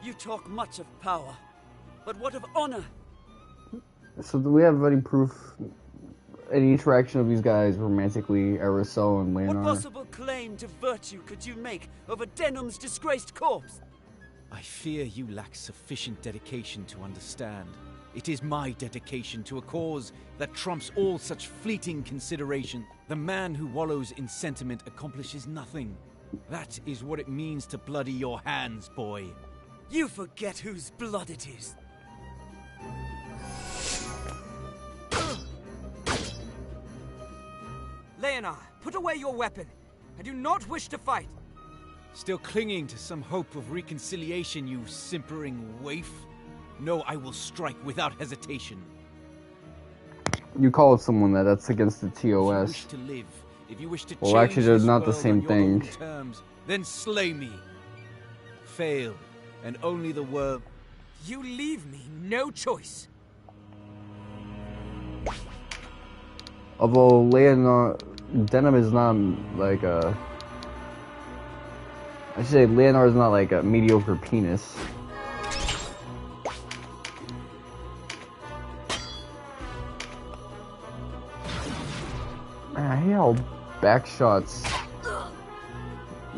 You talk much of power, but what of honor? So do we have any proof, any interaction of these guys romantically, Arycelle and Leonar? What possible claim to virtue could you make over Denam's disgraced corpse? I fear you lack sufficient dedication to understand. It is my dedication to a cause that trumps all such fleeting consideration. The man who wallows in sentiment accomplishes nothing. That is what it means to bloody your hands, boy. You forget whose blood it is. Leonar, put away your weapon. I do not wish to fight. Still clinging to some hope of reconciliation, you simpering waif? No, I will strike without hesitation. You call someone that, that's against the TOS. If you wish to live, if you wish to well, change actually, they're this not the world same on your thing. own terms, then slay me. Fail, and only the worm. You leave me no choice. Although Leonar, Denam is not like a. I should say Leonar is not like a mediocre penis. Man, I hate how back shots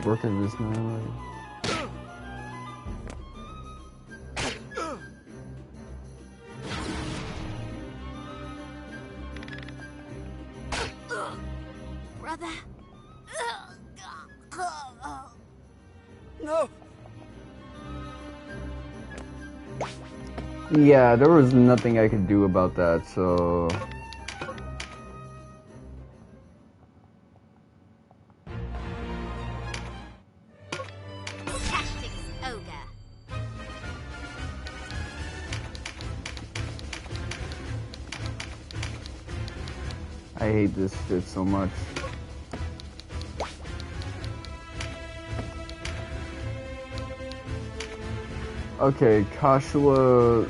work in this man. Like. Brother. No. Yeah, there was nothing I could do about that, so. Tactics, Ogre. I hate this shit so much. Okay, Kashua.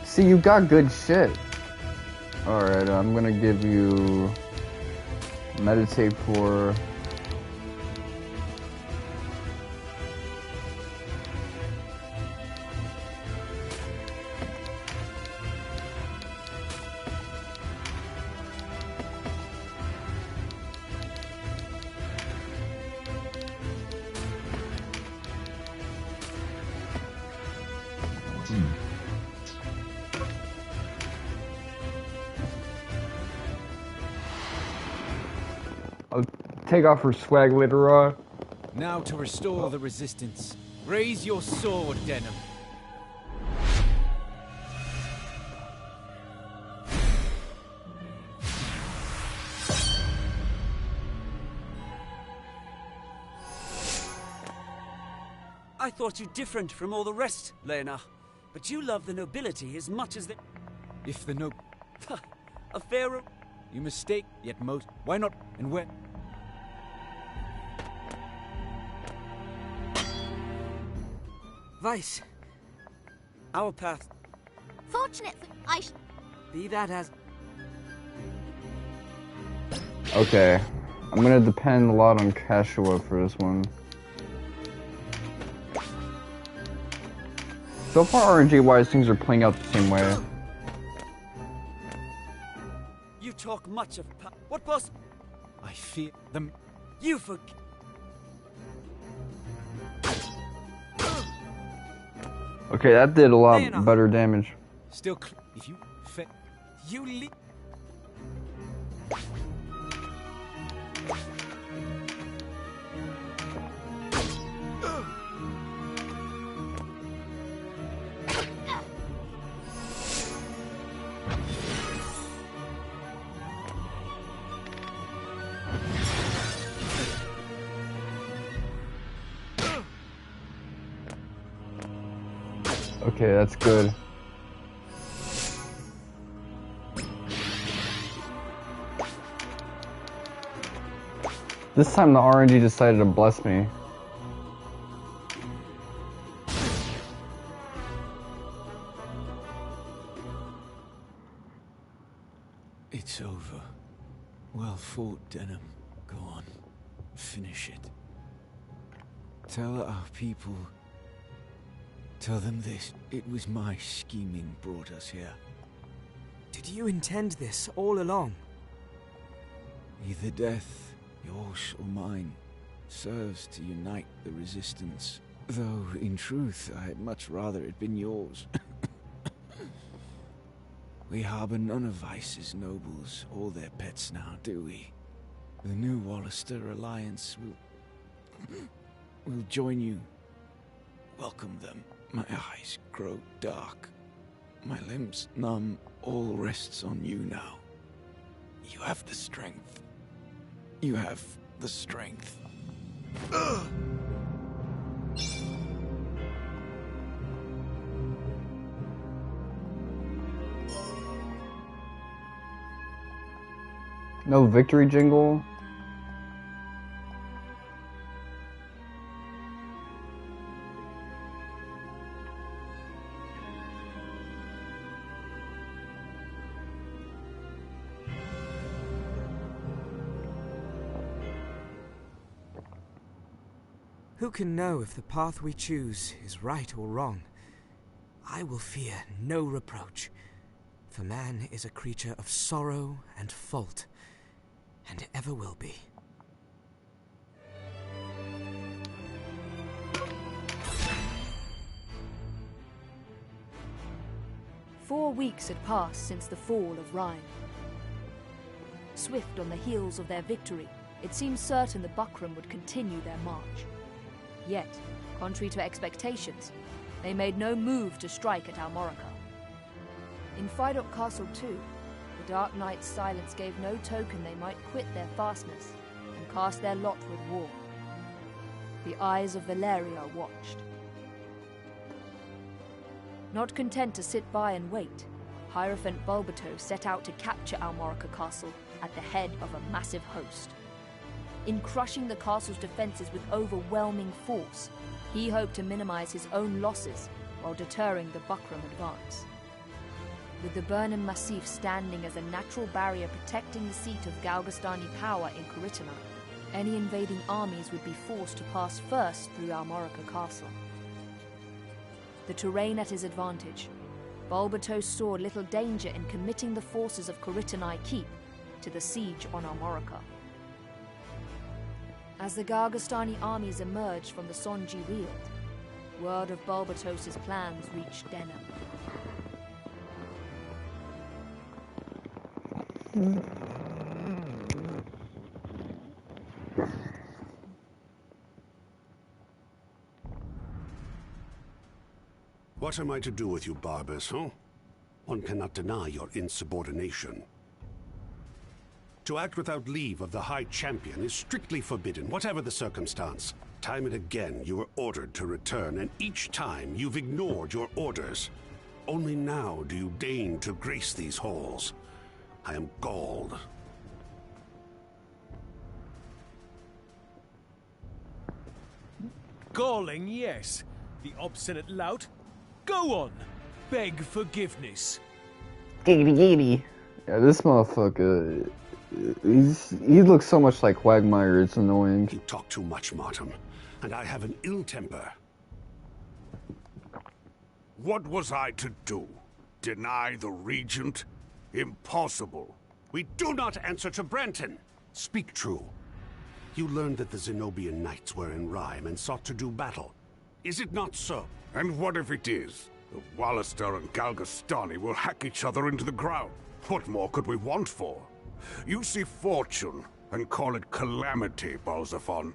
See, you got good shit. Alright, I'm gonna give you meditate for. I'll take off her swag later on. Now to restore the resistance. Raise your sword, Denam. I thought you different from all the rest, Leonar. But you love the nobility as much as the... If the no... A pharaoh... You mistake, yet most... Why not? And when? Vyce. Our path... Fortunate for... Be that as... Okay. I'm gonna depend a lot on Kashua for this one. So far, RNG-wise, things are playing out the same way. You talk much of... What boss? I fear them... You forget... Okay, that did a lot better damage. Still, if you... You leave... Okay, that's good. This time the RNG decided to bless me. It's over. Well fought, Denam. Go on. Finish it. Tell our people... Tell them this. It was my scheming brought us here. Did you intend this all along? Either death, yours or mine, serves to unite the resistance. Though, in truth, I'd much rather it been yours. We harbor none of Vyce's nobles or their pets now, do we? The new Walister alliance will join you. Welcome them. My eyes grow dark. My limbs numb. All rests on you now. You have the strength. You have the strength. No victory jingle? Who can know if the path we choose is right or wrong? I will fear no reproach, for man is a creature of sorrow and fault, and ever will be. Four weeks had passed since the fall of Rhime. Swift on the heels of their victory, it seemed certain the Buckram would continue their march. Yet, contrary to expectations, they made no move to strike at Almorica. In Fidok Castle too, the Dark Knight's silence gave no token they might quit their fastness and cast their lot with war. The eyes of Valeria watched. Not content to sit by and wait, Hierophant Balbatos set out to capture Almorica Castle at the head of a massive host. In crushing the castle's defenses with overwhelming force, he hoped to minimize his own losses while deterring the Buckram advance. With the Burnham Massif standing as a natural barrier protecting the seat of Galgistani power in Corytona, any invading armies would be forced to pass first through Almorica Castle. The terrain at his advantage, Balbatos saw little danger in committing the forces of Corytona Keep to the siege on Almorica. As the Galgistani armies emerged from the Sonji Weald, word of Balbatos' plans reached Denam. What am I to do with you barbers, huh? One cannot deny your insubordination. To act without leave of the High Champion is strictly forbidden, whatever the circumstance. Time and again, you were ordered to return, and each time you've ignored your orders. Only now do you deign to grace these halls. I am galled. Galling, yes. The obstinate lout. Go on. Beg forgiveness. Giggity giggity. Yeah, this motherfucker. He looks so much like Quagmire, it's annoying. You talk too much, Martin, and I have an ill temper. What was I to do? Deny the Regent? Impossible. We do not answer to Branton. Speak true. You learned that the Zenobian Knights were in Rhime and sought to do battle. Is it not so? And what if it is? The Walister and Galgistani will hack each other into the ground. What more could we want for? You see fortune and call it calamity, Balzaphon.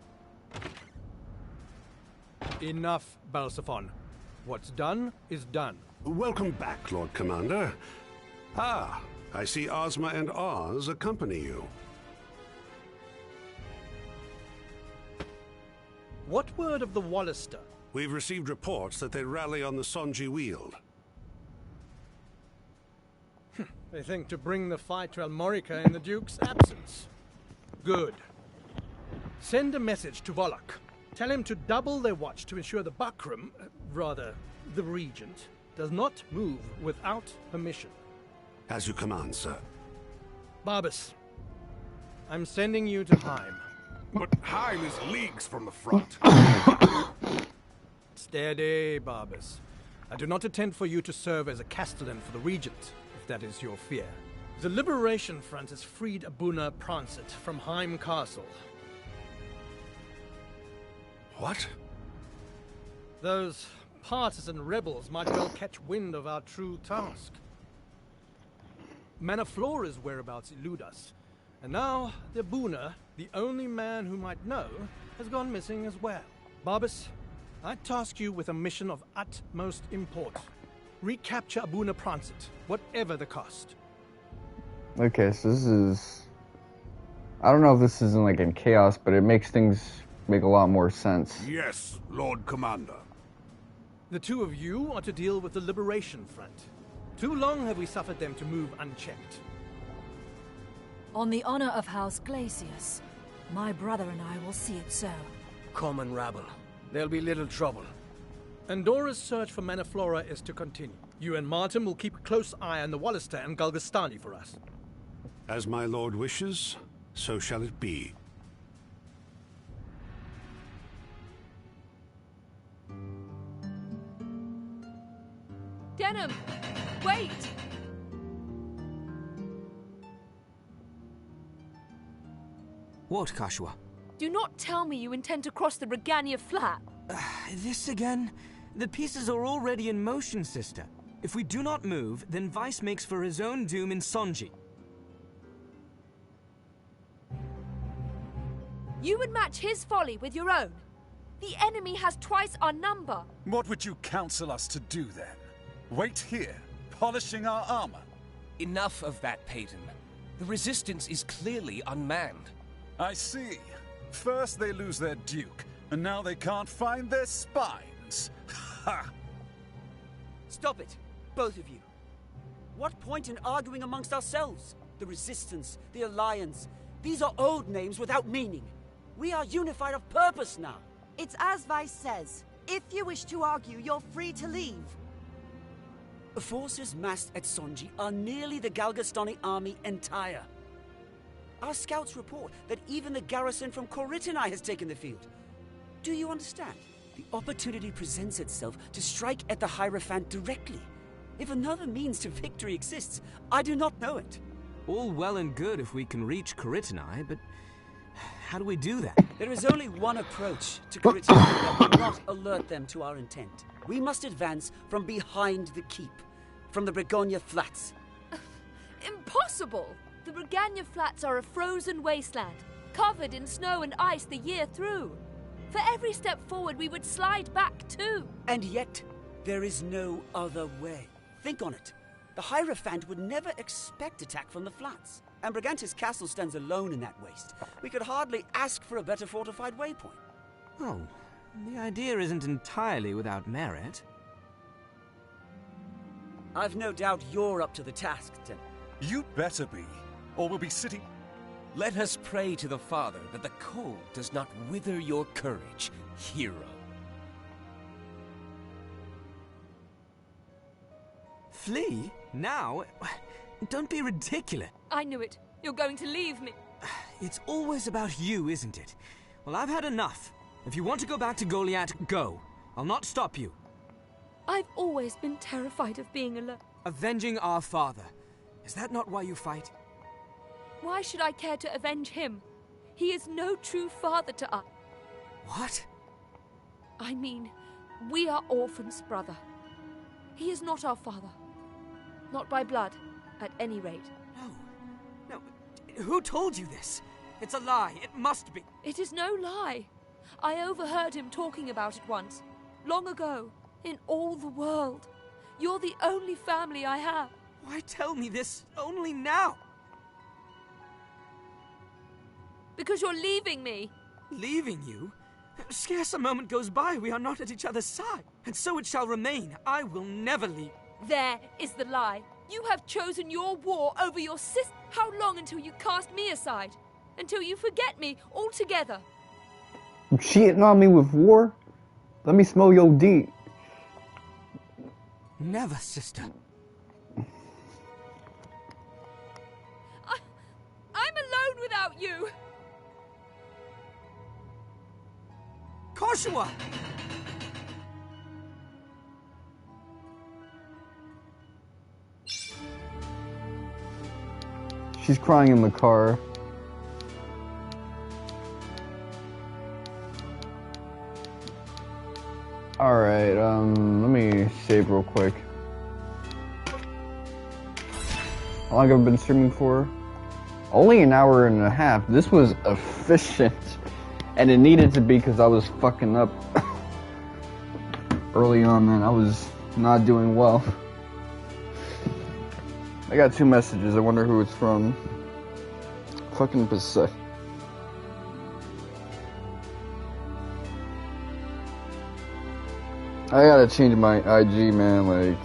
Enough, Balzaphon. What's done is done. Welcome back, Lord Commander. Ah, I see Ozma and Oz accompany you. What word of the Walister? We've received reports that they rally on the Sonji Weald. They think to bring the fight to Almorica in the Duke's absence. Good. Send a message to Volok. Tell him to double their watch to ensure the Buckram, rather, the Regent, does not move without permission. As you command, sir. Barbas, I'm sending you to Rhime. But Rhime is leagues from the front. Steady, Barbas. I do not intend for you to serve as a castellan for the Regent, if that is your fear. The Liberation Front has freed Abuna Prancet from Rhime Castle. What? Those partisan rebels might well catch wind of our true task. Manaflora's whereabouts elude us, and now the Abuna, the only man who might know, has gone missing as well. Barbas, I task you with a mission of utmost import. Recapture Abuna Prancet, whatever the cost. Okay, so this is... I don't know if this isn't like in chaos, but it makes things make a lot more sense. Yes, Lord Commander. The two of you are to deal with the Liberation Front. Too long have we suffered them to move unchecked. On the honor of House Glacius, my brother and I will see it so. Common rabble. There'll be little trouble. Andora's search for Manaflora is to continue. You and Martin will keep a close eye on the Walister and Galgistani for us. As my lord wishes, so shall it be. Denam! Wait! What, Kashua? Do not tell me you intend to cross the Regania Flat. This again? The pieces are already in motion, sister. If we do not move, then Vyce makes for his own doom in Sonji. You would match his folly with your own. The enemy has twice our number. What would you counsel us to do then? Wait here, polishing our armor? Enough of that, Payton. The Resistance is clearly unmanned. I see. First they lose their Duke, and now they can't find their spines. Ha! Stop it, both of you. What point in arguing amongst ourselves? The Resistance, the Alliance, these are old names without meaning. We are unified of purpose now. It's as Vyce says. If you wish to argue, you're free to leave. The forces massed at Sonji are nearly the Galgistani army entire. Our scouts report that even the garrison from Koritini has taken the field. Do you understand? The opportunity presents itself to strike at the Hierophant directly. If another means to victory exists, I do not know it. All well and good if we can reach Koritini, but how do we do that? There is only one approach to Koritini that will not alert them to our intent. We must advance from behind the keep, from the Bregonia Flats. Impossible! The Regania Flats are a frozen wasteland, covered in snow and ice the year through. For every step forward, we would slide back too. And yet, there is no other way. Think on it. The Hierophant would never expect attack from the flats. And Brigantis Castle stands alone in that waste. We could hardly ask for a better fortified waypoint. Oh, the idea isn't entirely without merit. I've no doubt you're up to the task, Denam. You'd better be, or we'll be sitting... Let us pray to the Father that the cold does not wither your courage, hero. Flee? Now? Don't be ridiculous. I knew it. You're going to leave me. It's always about you, isn't it? Well, I've had enough. If you want to go back to Goliath, go. I'll not stop you. I've always been terrified of being alone. Avenging our father. Is that not why you fight? Why should I care to avenge him? He is no true father to us. What? I mean, we are orphans, brother. He is not our father. Not by blood, at any rate. No. Who told you this? It's a lie. It must be. It is no lie. I overheard him talking about it once. Long ago. In all the world. You're the only family I have. Why tell me this only now? Because you're leaving me. Leaving you? Scarce a moment goes by we are not at each other's side. And so it shall remain. I will never leave. There is the lie. You have chosen your war over your sister. How long until you cast me aside? Until you forget me altogether? You cheating on me with war? Let me smell your deed. Never, sister. I'm alone without you. Koshua! She's crying in the car. Alright, let me save real quick. How long have I been streaming for? Only an hour and a half. This was efficient. And it needed to be because I was fucking up early on, man. I was not doing well. I got 2 messages. I wonder who it's from. Fucking pathetic. I gotta change my IG, man. Like,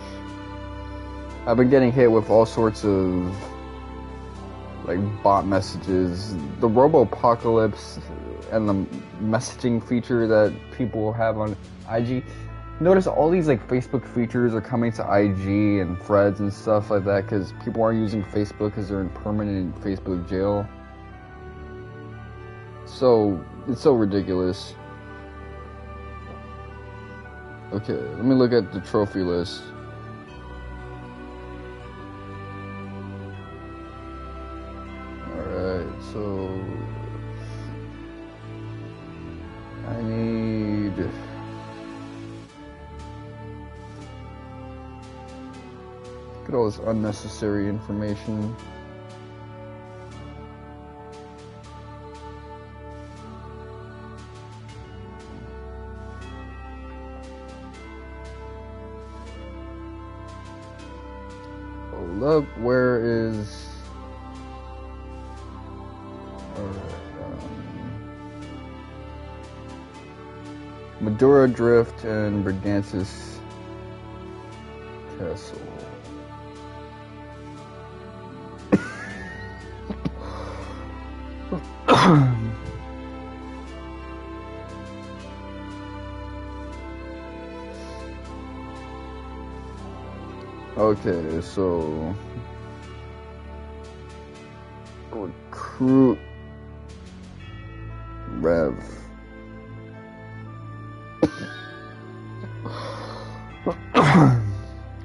I've been getting hit with all sorts of like bot messages. The Robo-Apocalypse and the messaging feature that people have on IG. Notice all these like Facebook features are coming to IG and threads and stuff like that because people aren't using Facebook because they're in permanent Facebook jail. So it's so ridiculous. Okay, let me look at the trophy list. Alright, so I need look at all this unnecessary information. Look, where is... Alright, Madura Drift and Brigantis Castle. Okay, so recruit Rev.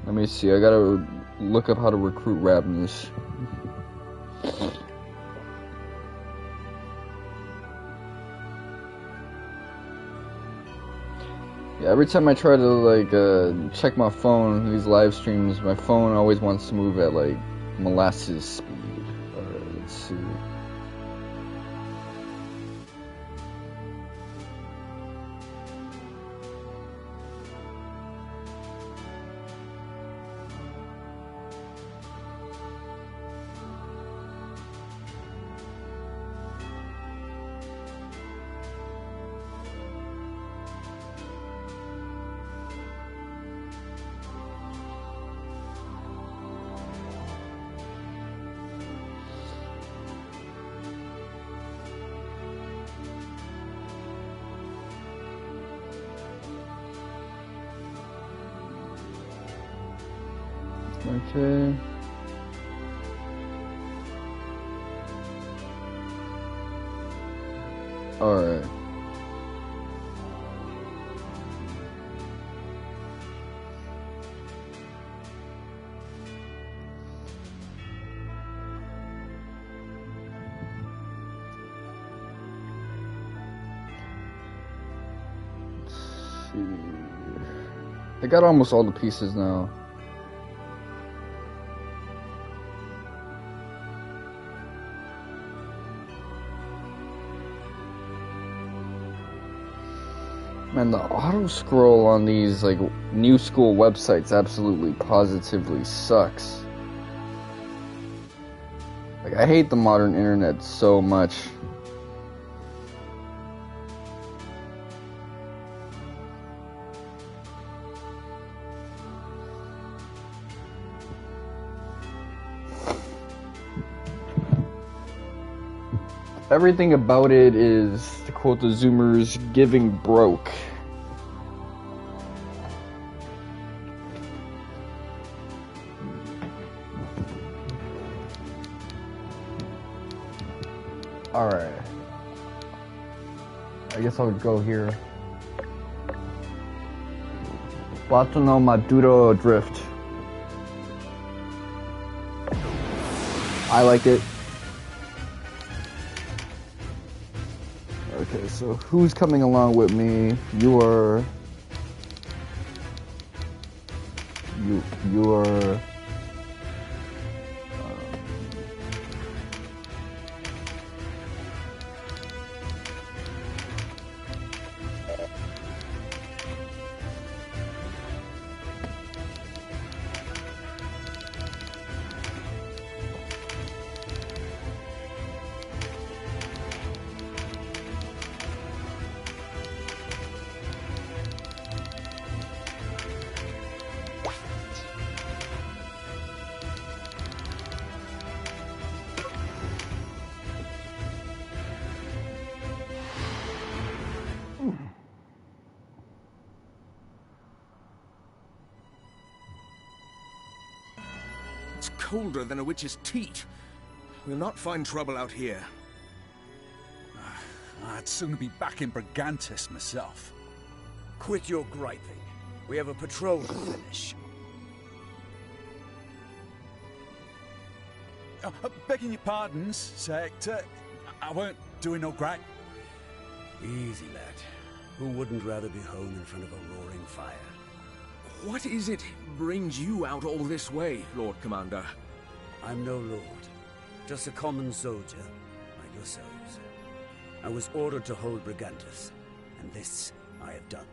Let me see, I gotta look up how to recruit Ravnus. Yeah, every time I try to like check my phone, these live streams, my phone always wants to move at like molasses speed. Alright, let's see. Okay. Alright. I got almost all the pieces now. Man, the auto scroll on these like new school websites absolutely positively sucks. Like, I hate the modern internet so much. Everything about it is, to quote the Zoomers, giving broke. Alright. I guess I would go here. Batono Maduro Drift. I like it. Okay, so who's coming along with me? You are... You are... It's colder than a witch's teat. We'll not find trouble out here. I'd sooner be back in Brigantis myself. Quit your griping. We have a patrol to finish. Begging your pardons, Sir Hector. I weren't doing no gripe. Easy, lad. Who wouldn't rather be home in front of a roaring fire? What is it brings you out all this way, Lord Commander? I'm no lord. Just a common soldier, like yourselves. I was ordered to hold Brigantis, and this I have done.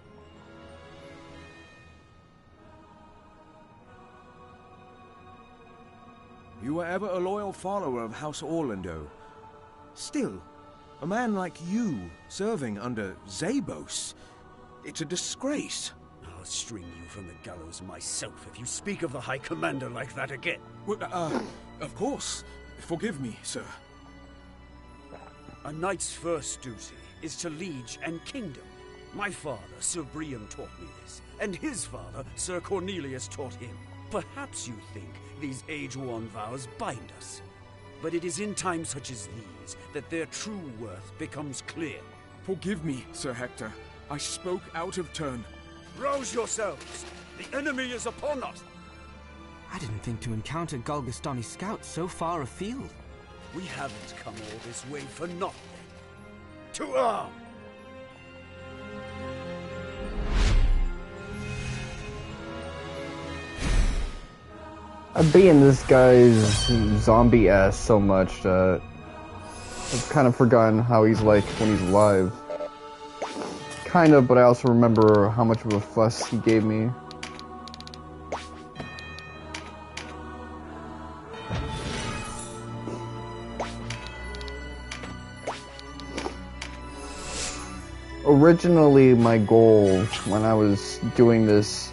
You were ever a loyal follower of House Orlando. Still, a man like you serving under Zabos, it's a disgrace. I'll string you from the gallows myself if you speak of the High Commander like that again. Well, of course. Forgive me, sir. A knight's first duty is to liege and kingdom. My father, Sir Briam, taught me this, and his father, Sir Cornelius, taught him. Perhaps you think these age-worn vows bind us, but it is in times such as these that their true worth becomes clear. Forgive me, Sir Hector. I spoke out of turn. Rouse yourselves! The enemy is upon us! I didn't think to encounter Galgistani scouts so far afield. We haven't come all this way for nothing. To arm! I've been in this guy's zombie ass so much that I've kind of forgotten how he's like when he's alive. Kind of, but I also remember how much of a fuss he gave me. Originally, my goal when I was doing this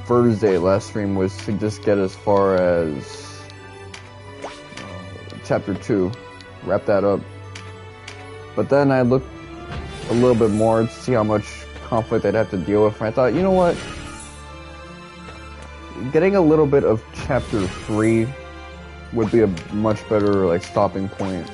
Thursday last stream was to just get as far as chapter 2, wrap that up. But then I looked a little bit more to see how much conflict I'd have to deal with, and I thought, you know what? getting a little bit of chapter 3 would be a much better like stopping point.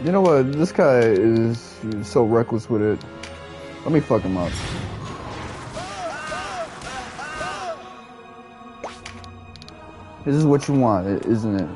You know what? This guy is so reckless with it. Let me fuck him up. This is what you want, isn't it?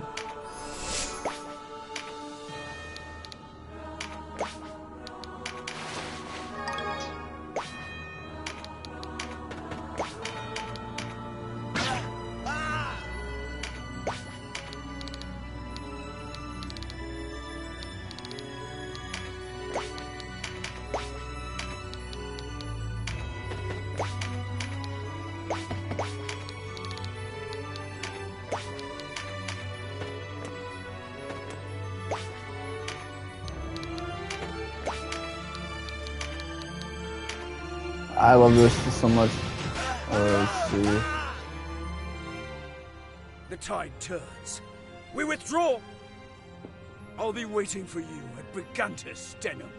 I love this so much. Let's see. The tide turns. We withdraw. I'll be waiting for you at Brigantis, Denam.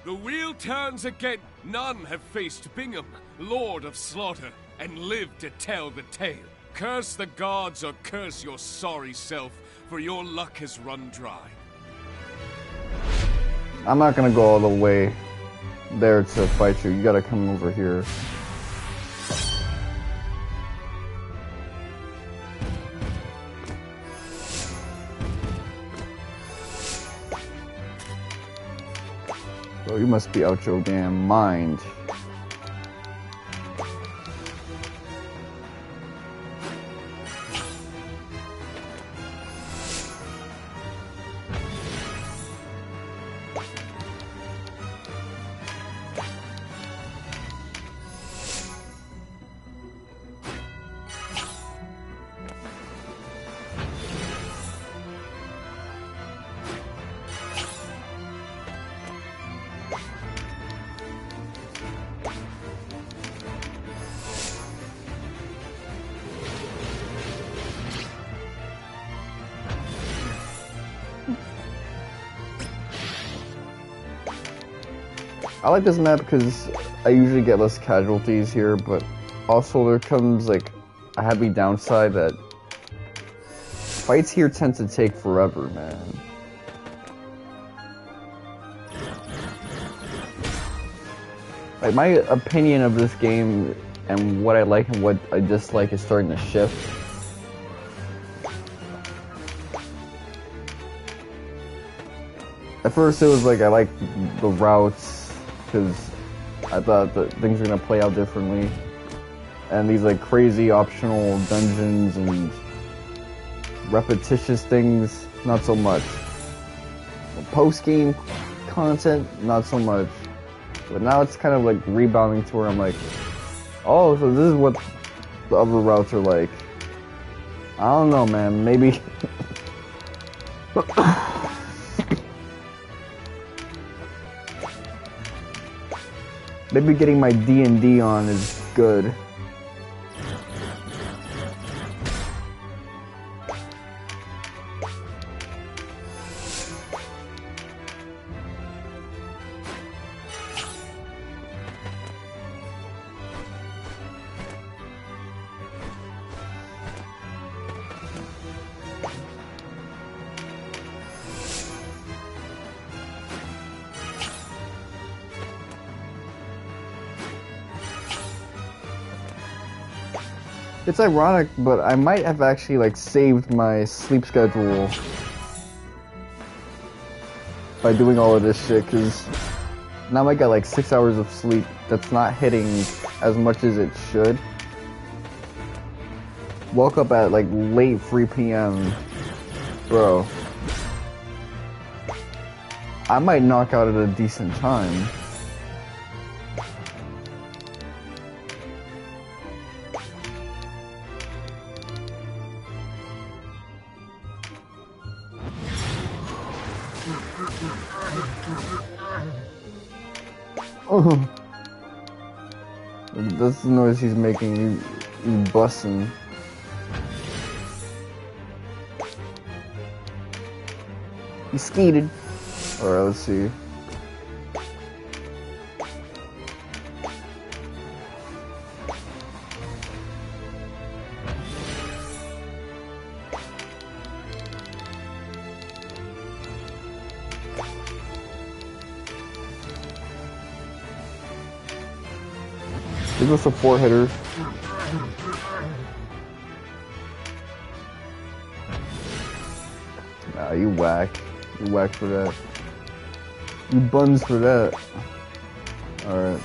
The wheel turns again. None have faced Bingham, Lord of Slaughter, and lived to tell the tale. Curse the gods or curse your sorry self, for your luck has run dry. I'm not gonna go all the way there to fight you. You gotta come over here. Oh, you must be out your damn mind. I like this map because I usually get less casualties here, but also there comes like a heavy downside that fights here tend to take forever, man. Like, my opinion of this game and what I like and what I dislike is starting to shift. At first it was like I liked the routes because I thought that things were gonna play out differently. And these like crazy optional dungeons and repetitious things, not so much. Post-game content, not so much. But now it's kind of like rebounding to where I'm like, oh, so this is what the other routes are like. I don't know, man, maybe... maybe getting my D&D on is good. It's ironic, but I might have actually like saved my sleep schedule by doing all of this shit, because now I got like 6 hours of sleep that's not hitting as much as it should. Woke up at like late 3 p.m. Bro, I might knock out at a decent time. Oh, that's the noise he's making. He's busting. He skeeted. Alright, let's see. Give us a 4-hitter. Nah, you whack. You whack for that. You buns for that. Alright.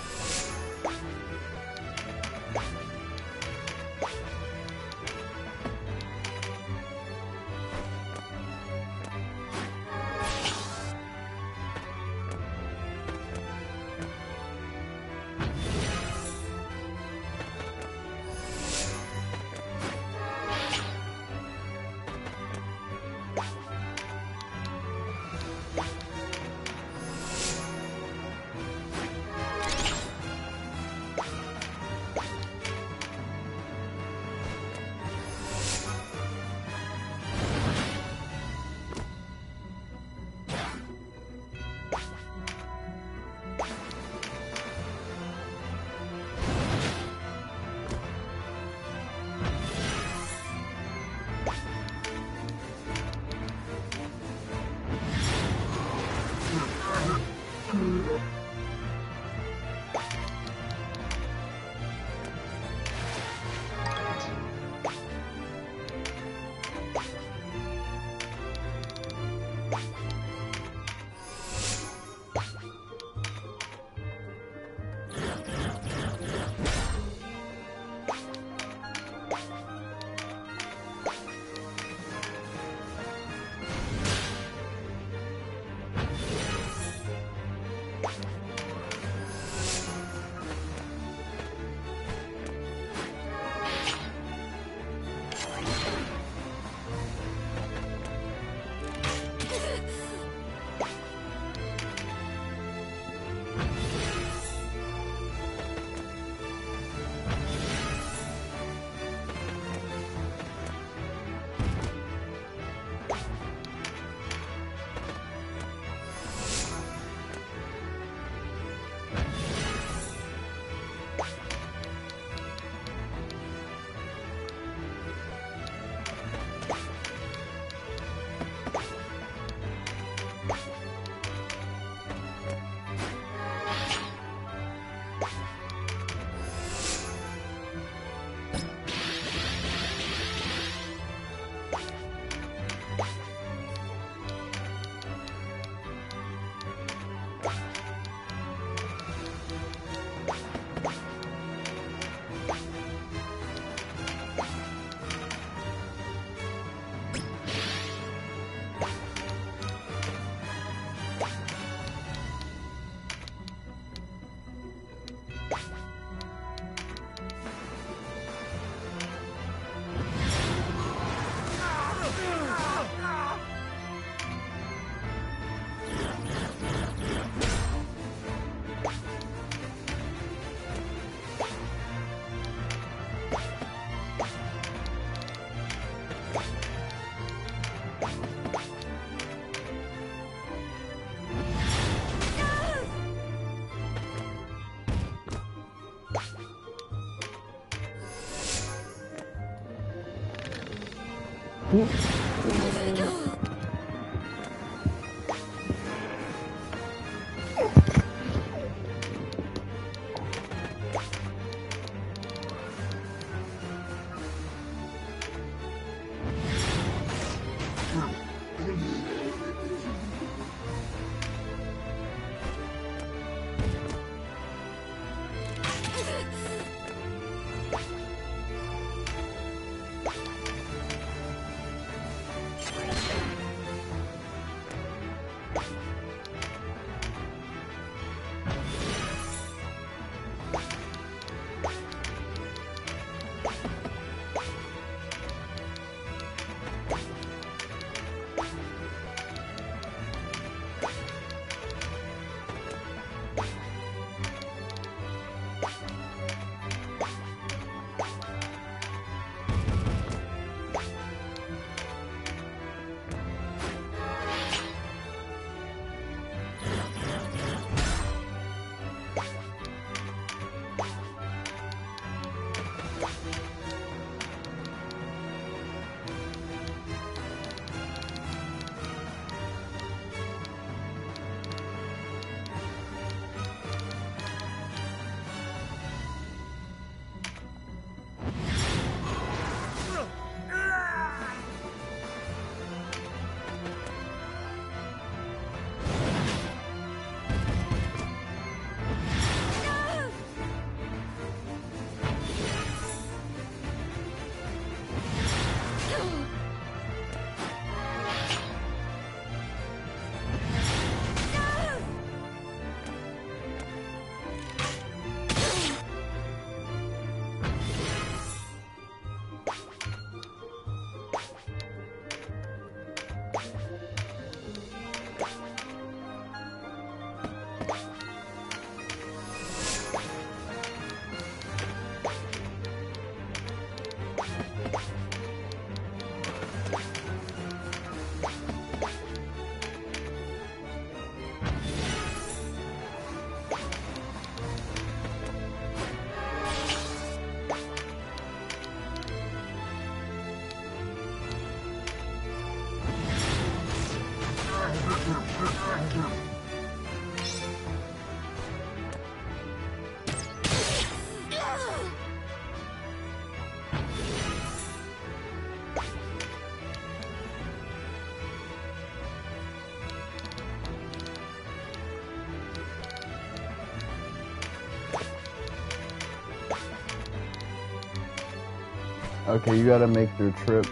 Okay, you gotta make your trip.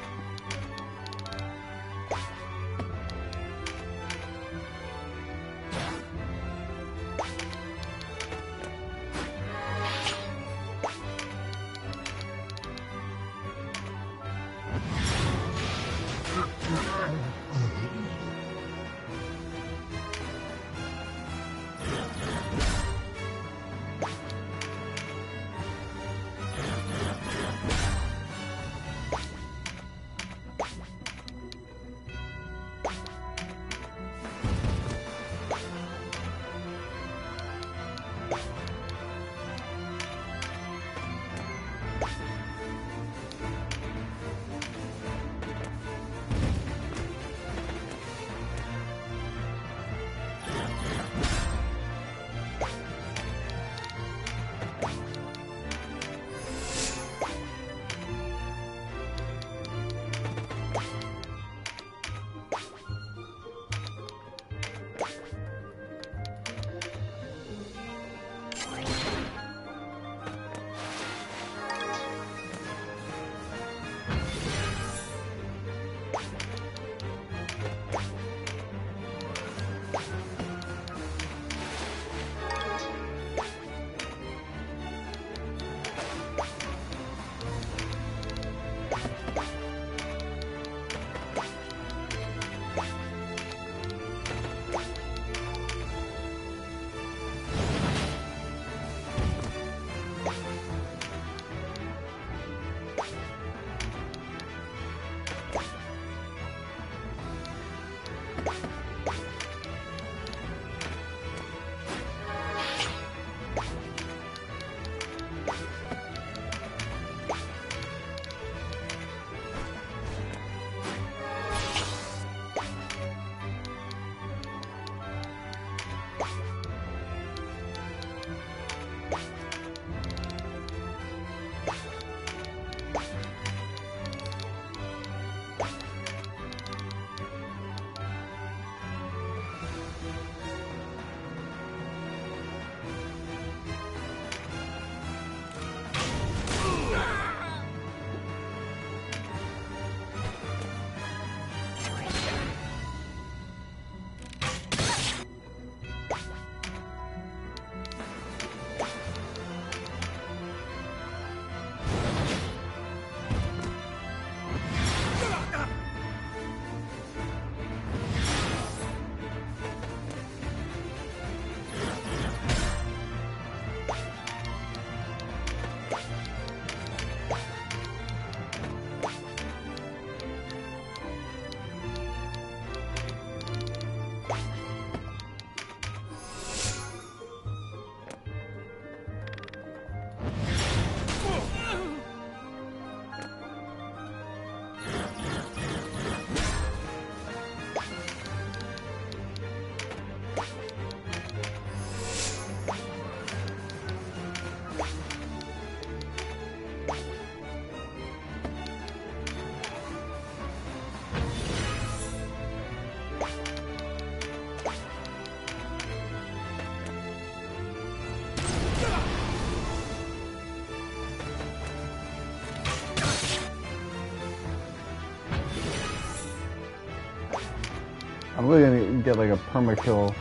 I'm really gonna get like a perma kill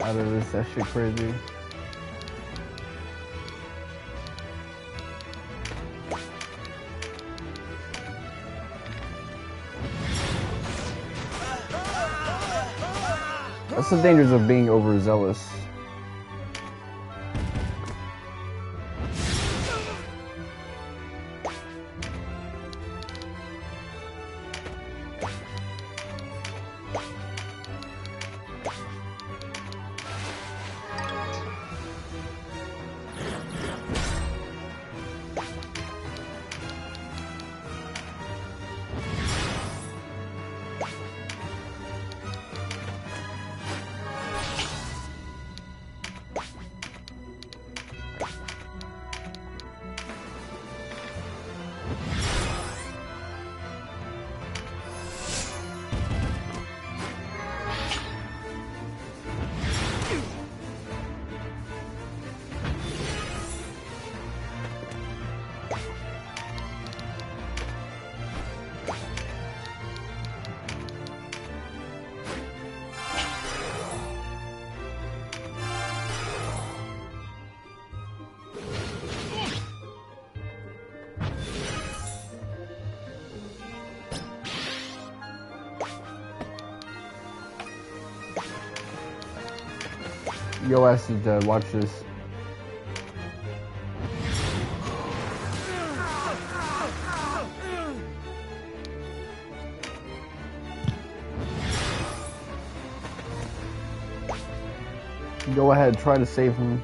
out of this. That shit crazy. That's the dangers of being overzealous. Yo ass is dead, watch this. Go ahead, try to save him.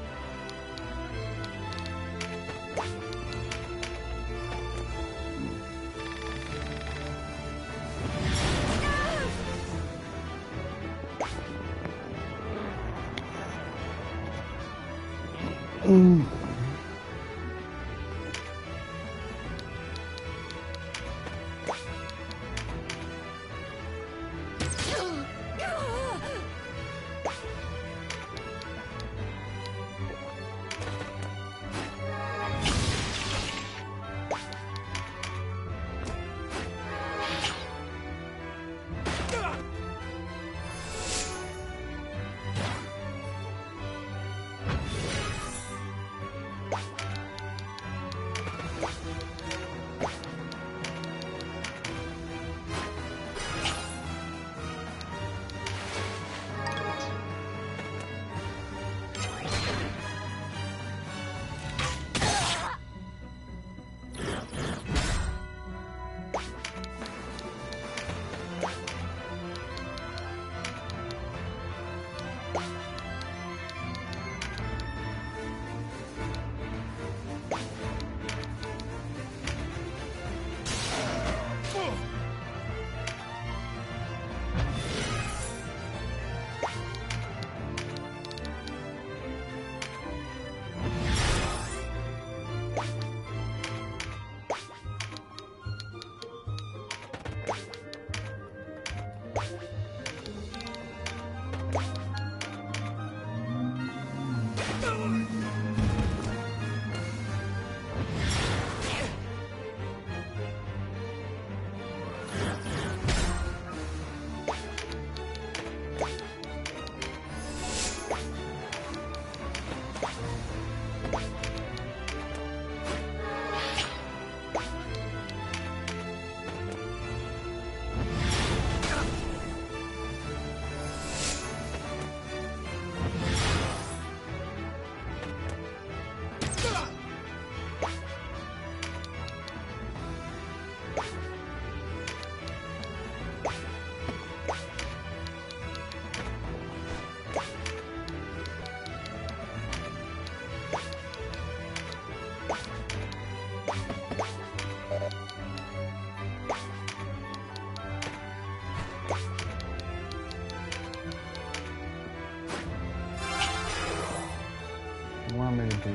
What am I to do?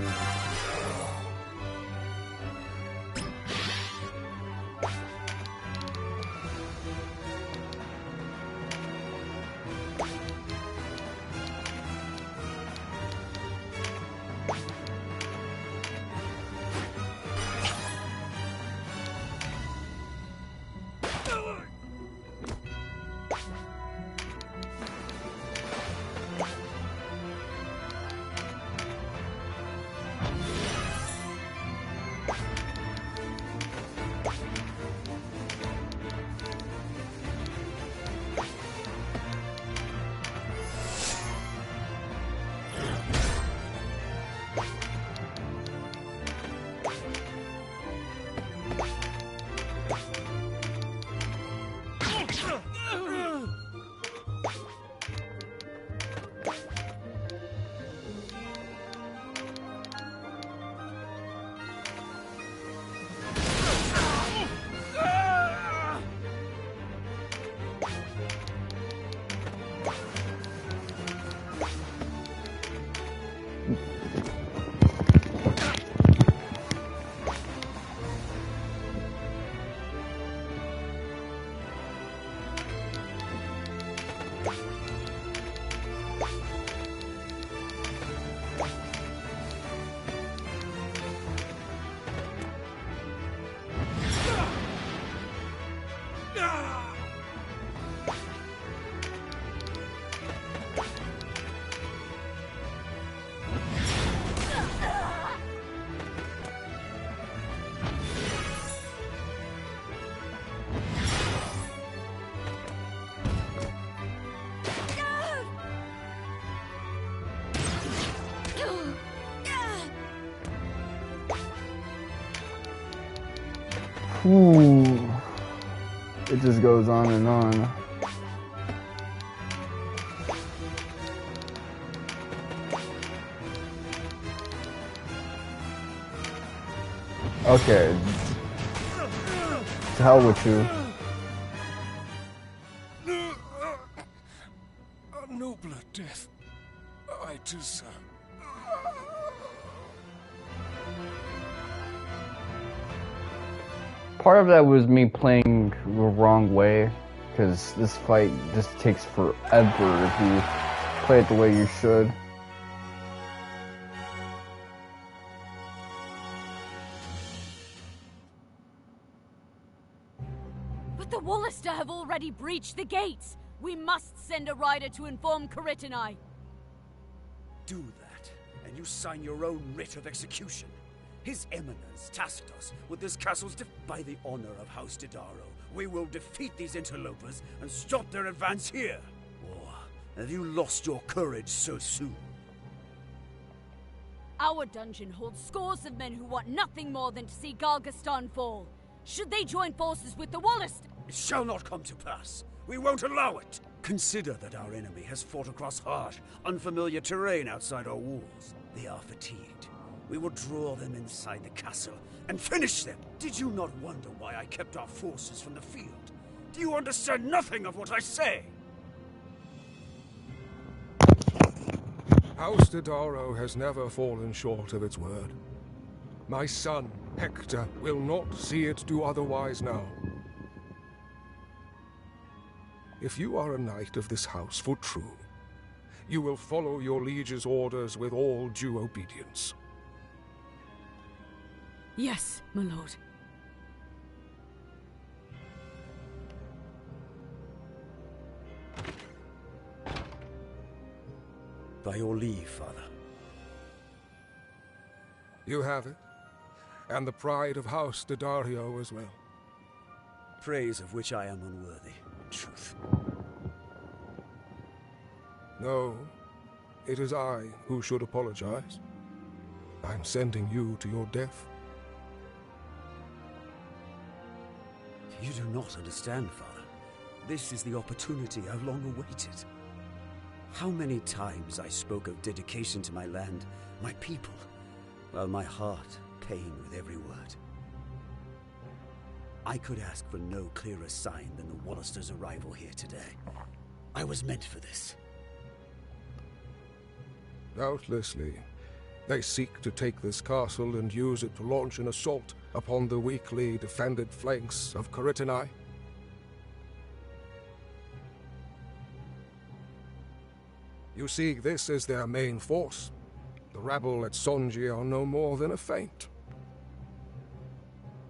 Ooh. It just goes on and on. Okay. To hell with you. A nobler death I deserve. Part of that was me playing the wrong way, because this fight just takes forever if you play it the way you should. But the Walister have already breached the gates! We must send a rider to inform Coritini. Do that, and you sign your own writ of execution. His Eminence tasked us with this castle's by the honor of House Didaro. We will defeat these interlopers and stop their advance here. Or have you lost your courage so soon? Our dungeon holds scores of men who want nothing more than to see Galgistan fall. Should they join forces with the Walister? It shall not come to pass. We won't allow it. Consider that our enemy has fought across harsh, unfamiliar terrain outside our walls. They are fatigued. We will draw them inside the castle and finish them. Did you not wonder why I kept our forces from the field? Do you understand nothing of what I say? House Didaro has never fallen short of its word. My son, Hector, will not see it do otherwise now. If you are a knight of this house for true, you will follow your liege's orders with all due obedience. Yes, my lord. By your leave, father. You have it. And the pride of House Didario as well. Praise of which I am unworthy, truth. No, it is I who should apologize. I'm sending you to your death. You do not understand, father. This is the opportunity I've long awaited. How many times I spoke of dedication to my land, my people, while my heart pained with every word. I could ask for no clearer sign than the Walisters' arrival here today. I was meant for this. Doubtlessly, they seek to take this castle and use it to launch an assault upon the weakly defended flanks of Coritini. You see, this is their main force. The rabble at Sonji are no more than a feint.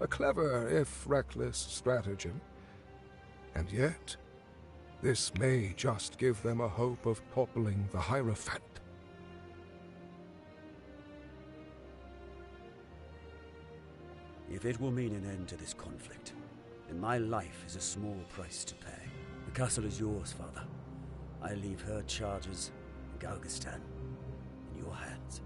A clever, if reckless, stratagem. And yet, this may just give them a hope of toppling the Hierophant. If it will mean an end to this conflict, then my life is a small price to pay. The castle is yours, Father. I leave her charges, Galgistan, in your hands.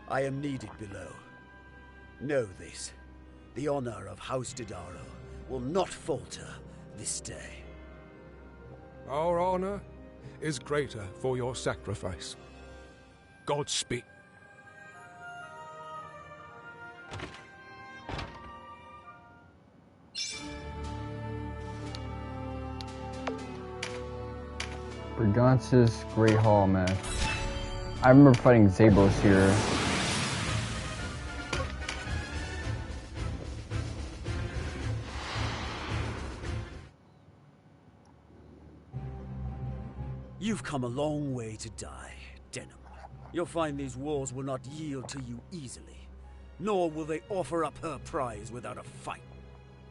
I am needed below. Know this. The honor of House Didaro will not falter this day. Our honor is greater for your sacrifice. Godspeed. Brigantis Great Hall, man. I remember fighting Zabos here. You've come a long way to die, Denam. You'll find these walls will not yield to you easily, nor will they offer up her prize without a fight.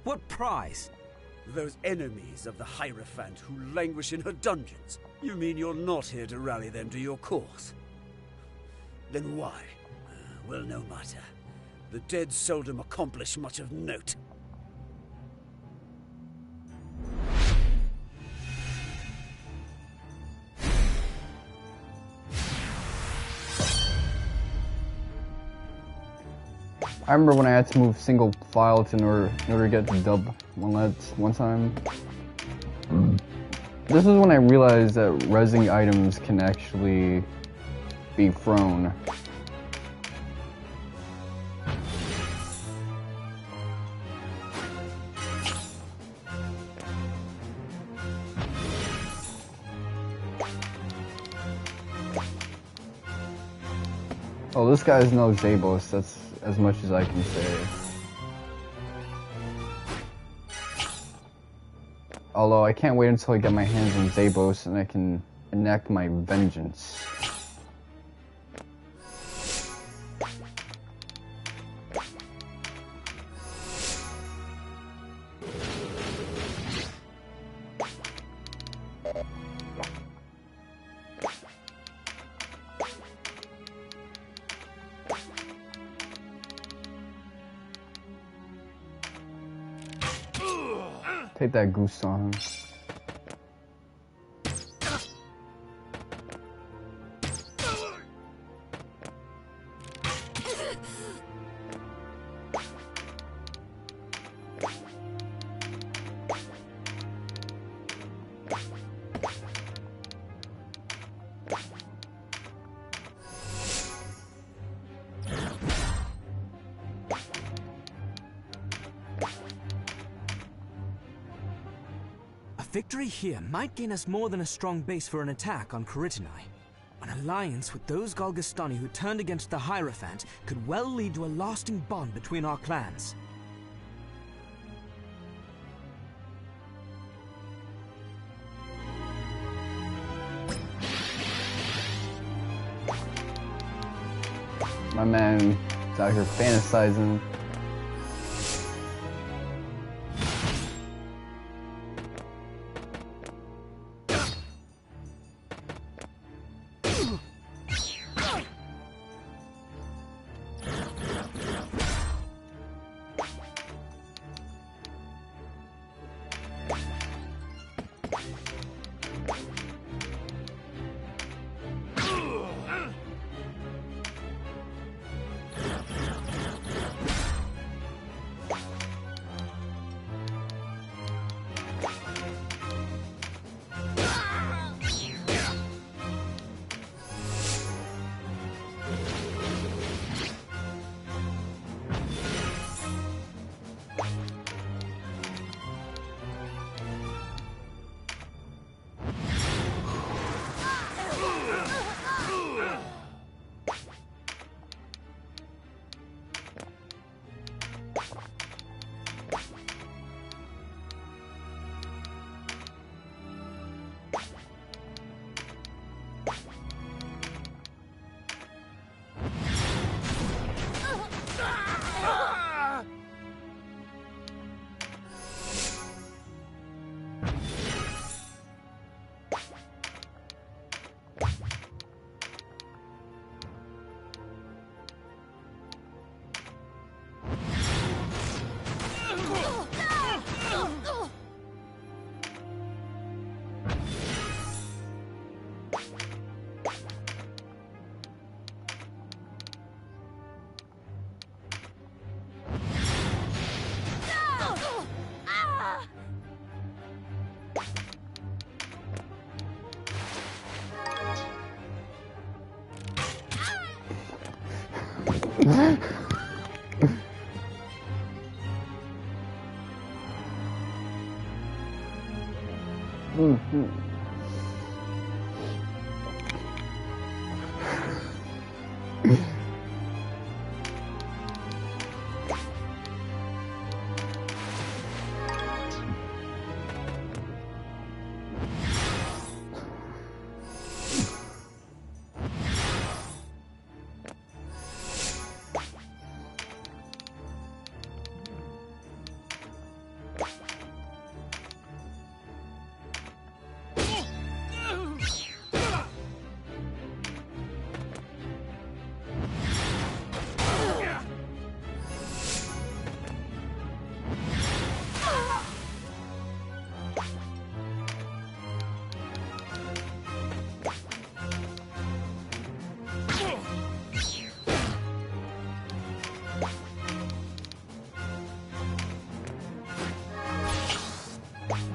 What prize? Those enemies of the Hierophant who languish in her dungeons. You mean you're not here to rally them to your cause? Then why? Well, no matter. The dead seldom accomplish much of note. I remember when I had to move single file in order to get the dub one time. This is when I realized that resing items can actually be thrown. Oh, this guy's no Zabos, that's as much as I can say. Although I can't wait until I get my hands on Zabos and I can enact my vengeance. Take that goose on him. Victory here might gain us more than a strong base for an attack on Coritini. An alliance with those Galgistani who turned against the Hierophant could well lead to a lasting bond between our clans. My man is out here fantasizing.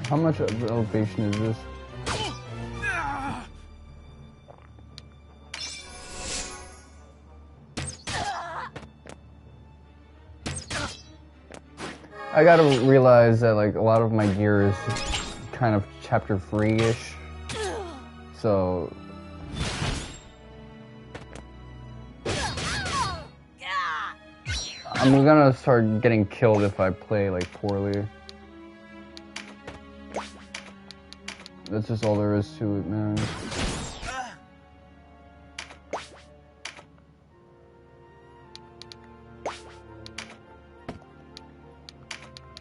How much elevation is this? I gotta realize that like a lot of my gear is kind of chapter 3-ish, so I'm gonna start getting killed if I play like poorly. That's just all there is to it, man.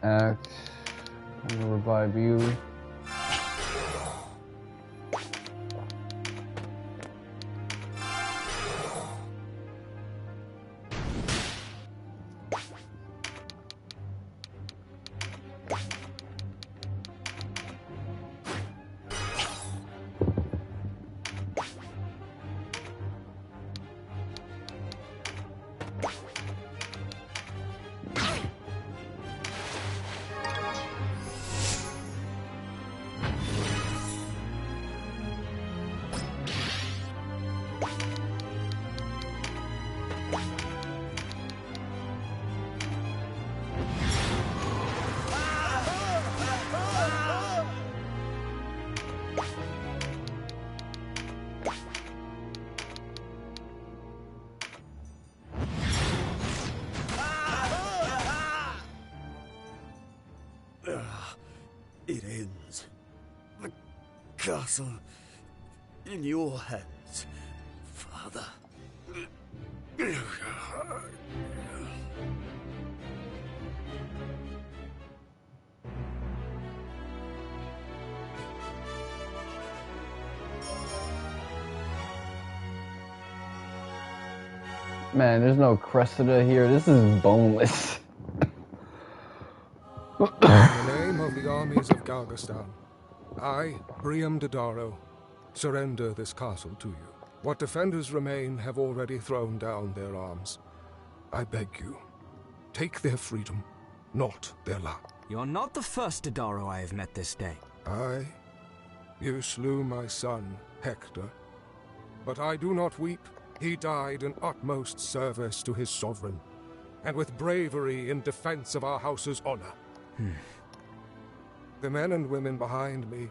Act. I'm gonna revive you. It ends. The castle in your hands, Father. Man, there's no Cressida here. This is boneless. In the name of the armies of Galgistan, I, Priam Dodaro, surrender this castle to you. What defenders remain have already thrown down their arms. I beg you, take their freedom, not their life. You're not the first Dodaro I have met this day. Aye, you slew my son, Hector. But I do not weep. He died in utmost service to his sovereign, and with bravery in defense of our house's honor. The men and women behind me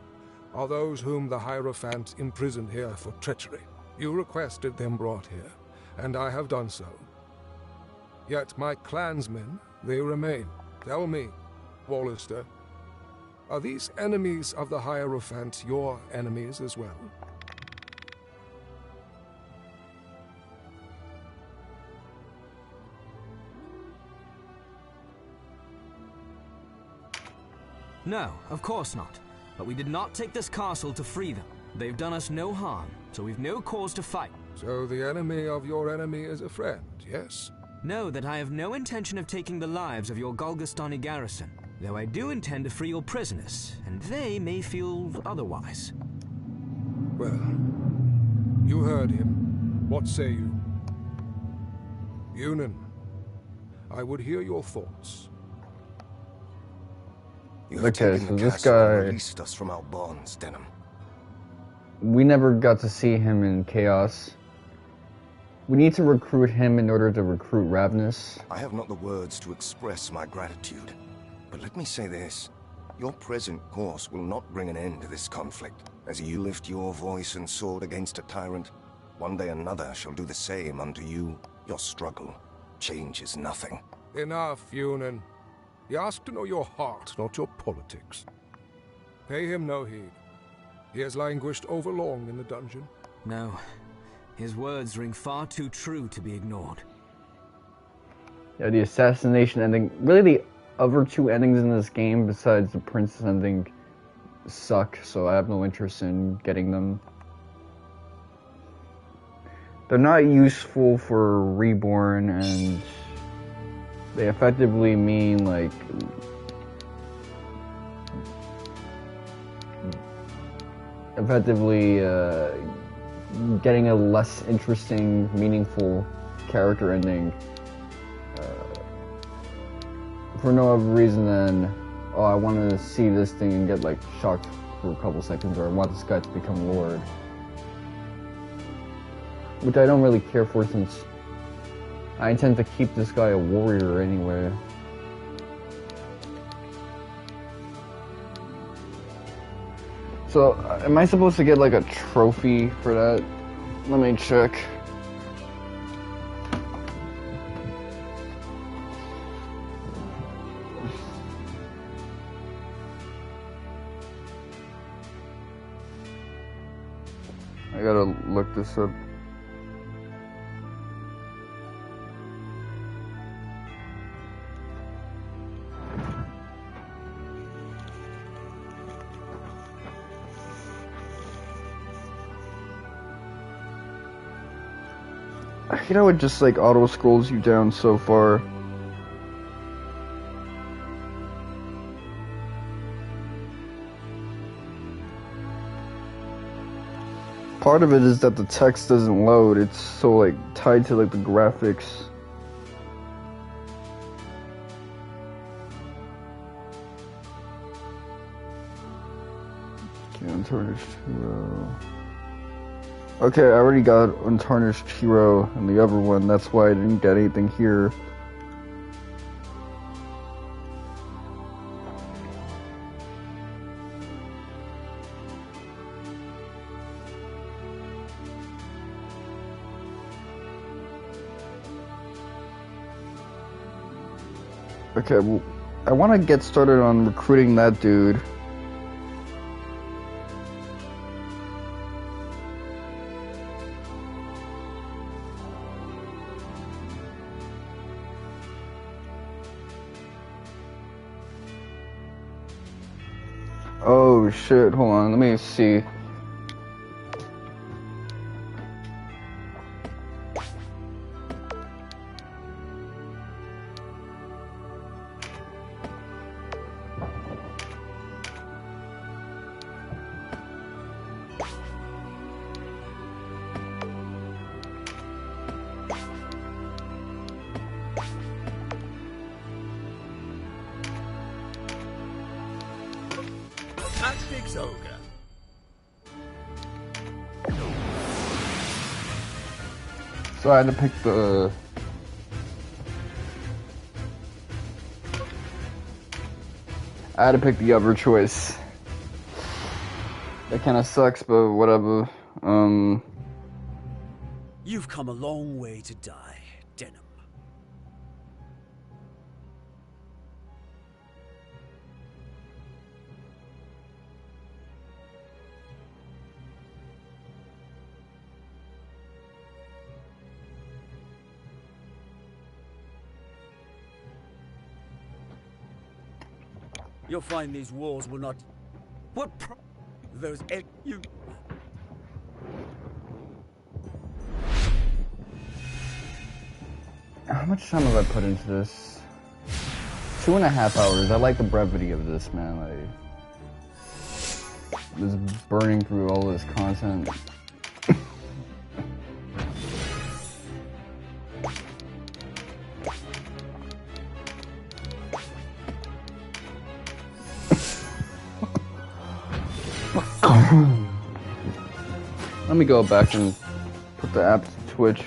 are those whom the Hierophant imprisoned here for treachery. You requested them brought here, and I have done so. Yet my clansmen, they remain. Tell me, Walister, are these enemies of the Hierophant your enemies as well? No, of course not. But we did not take this castle to free them. They've done us no harm, so we've no cause to fight. So the enemy of your enemy is a friend, yes? Know that I have no intention of taking the lives of your Galgistani garrison, though I do intend to free your prisoners, and they may feel otherwise. Well, you heard him. What say you? Unan, I would hear your thoughts. Okay, so this guy... released us from our bonds, Denam. We never got to see him in Chaos. We need to recruit him in order to recruit Ravenous. I have not the words to express my gratitude, but let me say this. Your present course will not bring an end to this conflict. As you lift your voice and sword against a tyrant, one day another shall do the same unto you. Your struggle changes nothing. Enough, Yunan. He asked to know your heart, not your politics. Pay him no heed. He has languished overlong in the dungeon. No. His words ring far too true to be ignored. Yeah, the assassination ending. Really, the other two endings in this game, besides the princess ending, suck, so I have no interest in getting them. They're not useful for Reborn, and they effectively mean, like, getting a less interesting, meaningful character ending for no other reason than, oh, I want to see this thing and get, like, shocked for a couple seconds, or I want this guy to become Lord. Which I don't really care for, since I intend to keep this guy a warrior anyway. So, am I supposed to get, like, a trophy for that? Let me check. I gotta look this up. I hate how it just, like, auto scrolls you down so far. Part of it is that the text doesn't load. It's so, like, tied to, like, the graphics. Okay, Untarnished Hero. Okay, I already got Untarnished Hero and the other one. That's why I didn't get anything here. Okay, well, I want to get started on recruiting that dude. Oh shit, hold on, let me see. Tactics Ogre. So I had to pick the... I had to pick the other choice. That kind of sucks, but whatever. You've come a long way to die, Denam. You'll find these walls will not... Those you... How much time have I put into this? 2.5 hours. I like the brevity of this, man. Like, just burning through all this content. Let me go back and put the app to Twitch.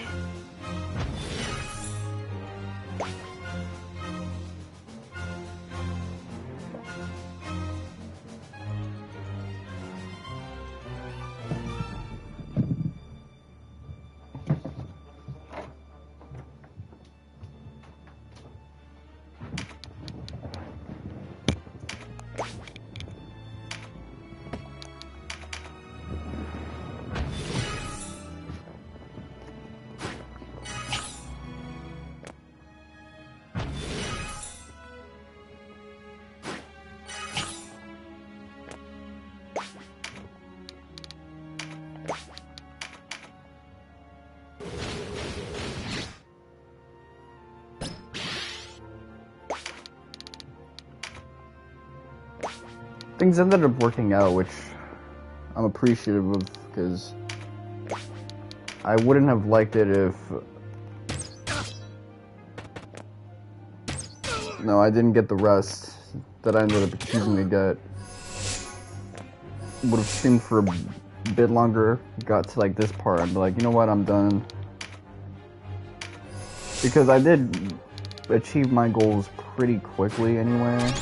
things ended up working out, which I'm appreciative of, because I wouldn't have liked it if... No, I didn't get the rest that I ended up choosing to get. Would have seemed for a bit longer, got to like this part, I'd be like, you know what, I'm done. Because I did achieve my goals pretty quickly anyway.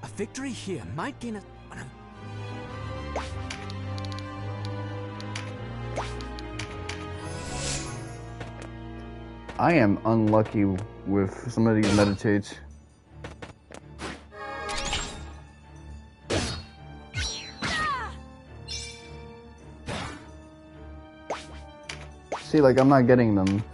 A victory here might gain a... I am unlucky with some of these meditates. See, like, I'm not getting them.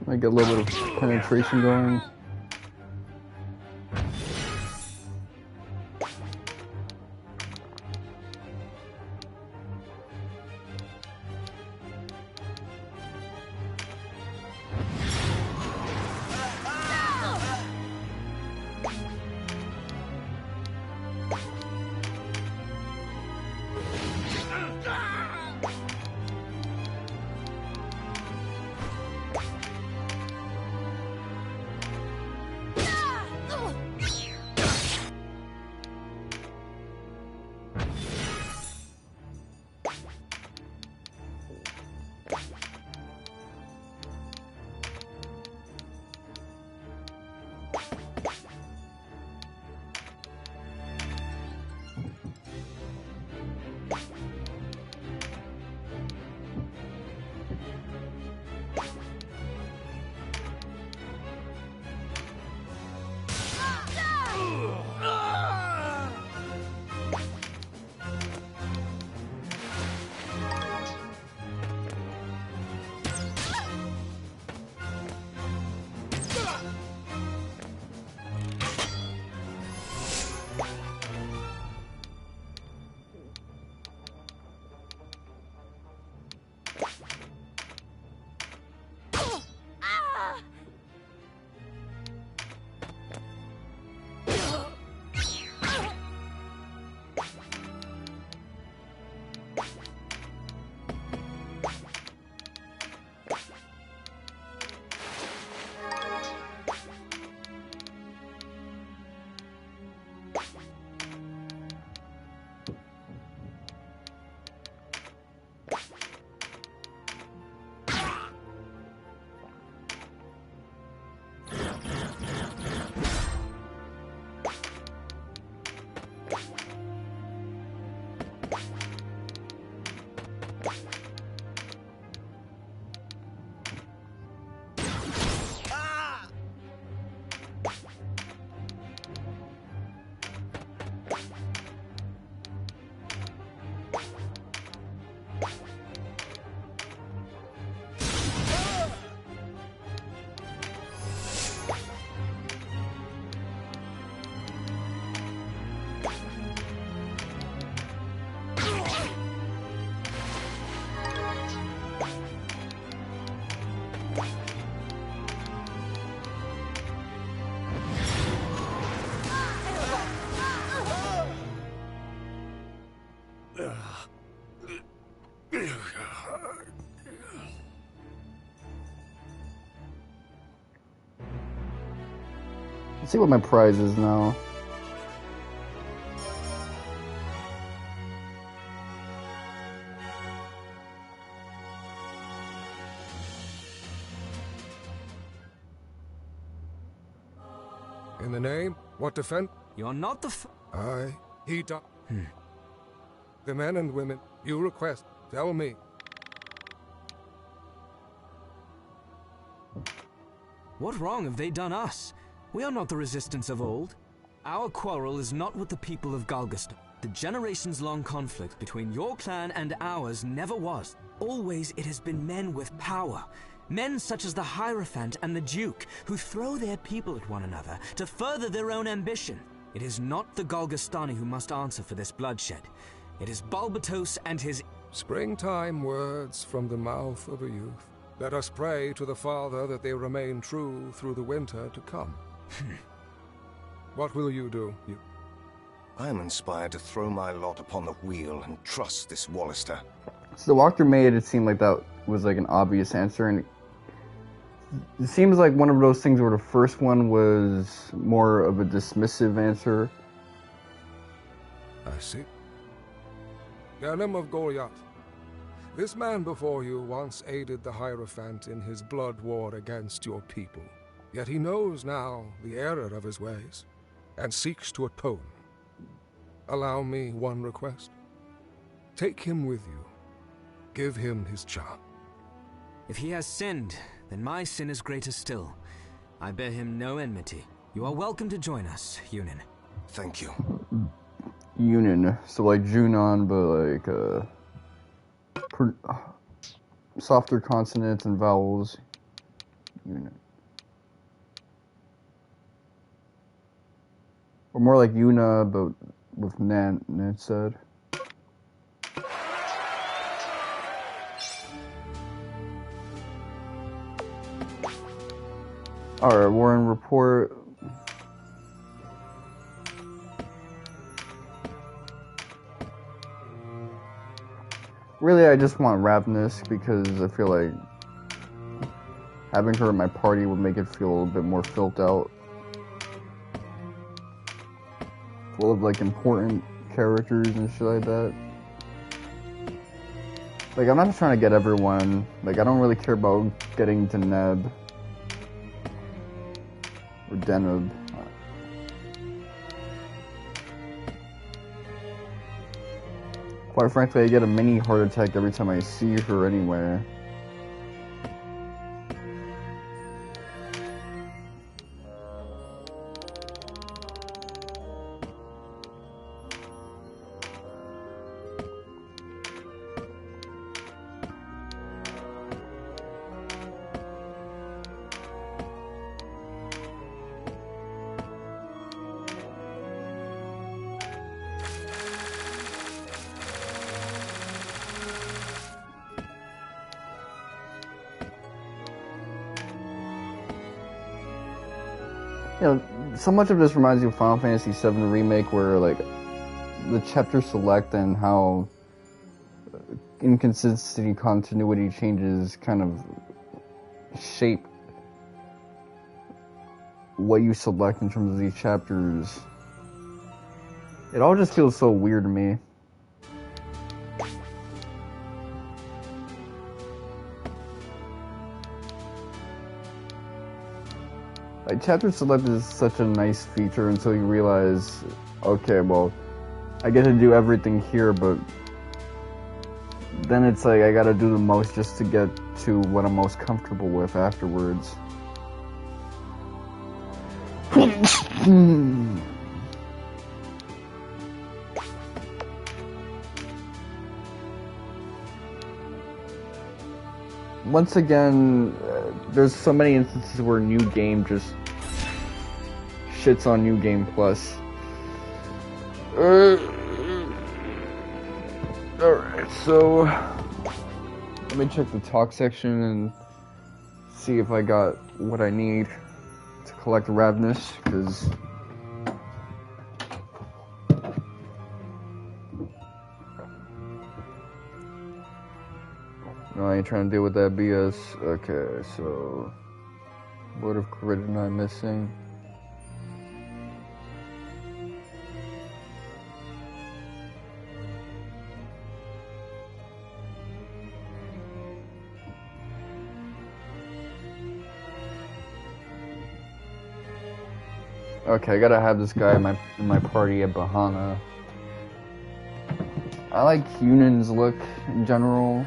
I get a little bit of penetration going. Let's see what my prize is now. In the name, what defend? You're not the He does. The men and women you request, tell me. What wrong have they done us? We are not the resistance of old. Our quarrel is not with the people of Galgistan. The generations-long conflict between your clan and ours never was. Always it has been men with power. Men such as the Hierophant and the Duke, who throw their people at one another to further their own ambition. It is not the Galgistani who must answer for this bloodshed. It is Balbatos and his... Springtime words from the mouth of a youth. Let us pray to the Father that they remain true through the winter to come. What will you do, you? I am inspired to throw my lot upon the wheel and trust this Walister. So the walkthrough made it seem like that was like an obvious answer, and it seems like one of those things where the first one was more of a dismissive answer. I see. Denam of Goliath. This man before you once aided the Hierophant in his blood war against your people. Yet he knows now the error of his ways, and seeks to atone. Allow me one request. Take him with you. Give him his charm. If he has sinned, then my sin is greater still. I bear him no enmity. You are welcome to join us, Yunin. Thank you. Yunin, so like Junon, but like, softer consonants and vowels. Yunin. Or more like Yuna, but with Nan said. Alright, Warren report. Really, I just want Ravenous because I feel like having her in my party would make it feel a little bit more filled out. Full of like important characters and shit like that. Like, I'm not just trying to get everyone. Like, I don't really care about getting Deneb. Or Deneb. Quite frankly, I get a mini heart attack every time I see her anyway. You know, so much of this reminds me of Final Fantasy VII Remake, where like the chapter select and how inconsistency continuity changes kind of shape what you select in terms of these chapters. It all just feels so weird to me. Like, chapter select is such a nice feature until you realize, okay, well, I get to do everything here, but then it's like I gotta do the most just to get to what I'm most comfortable with afterwards. Once again, there's so many instances where New Game just shits on New Game Plus. Alright, so let me check the talk section and see if I got what I need to collect Ravenous, because no, I ain't trying to deal with that BS. Okay, so what if Corinne and I missing? Okay, I gotta have this guy in my party at Bahana. I like Yunan's look in general.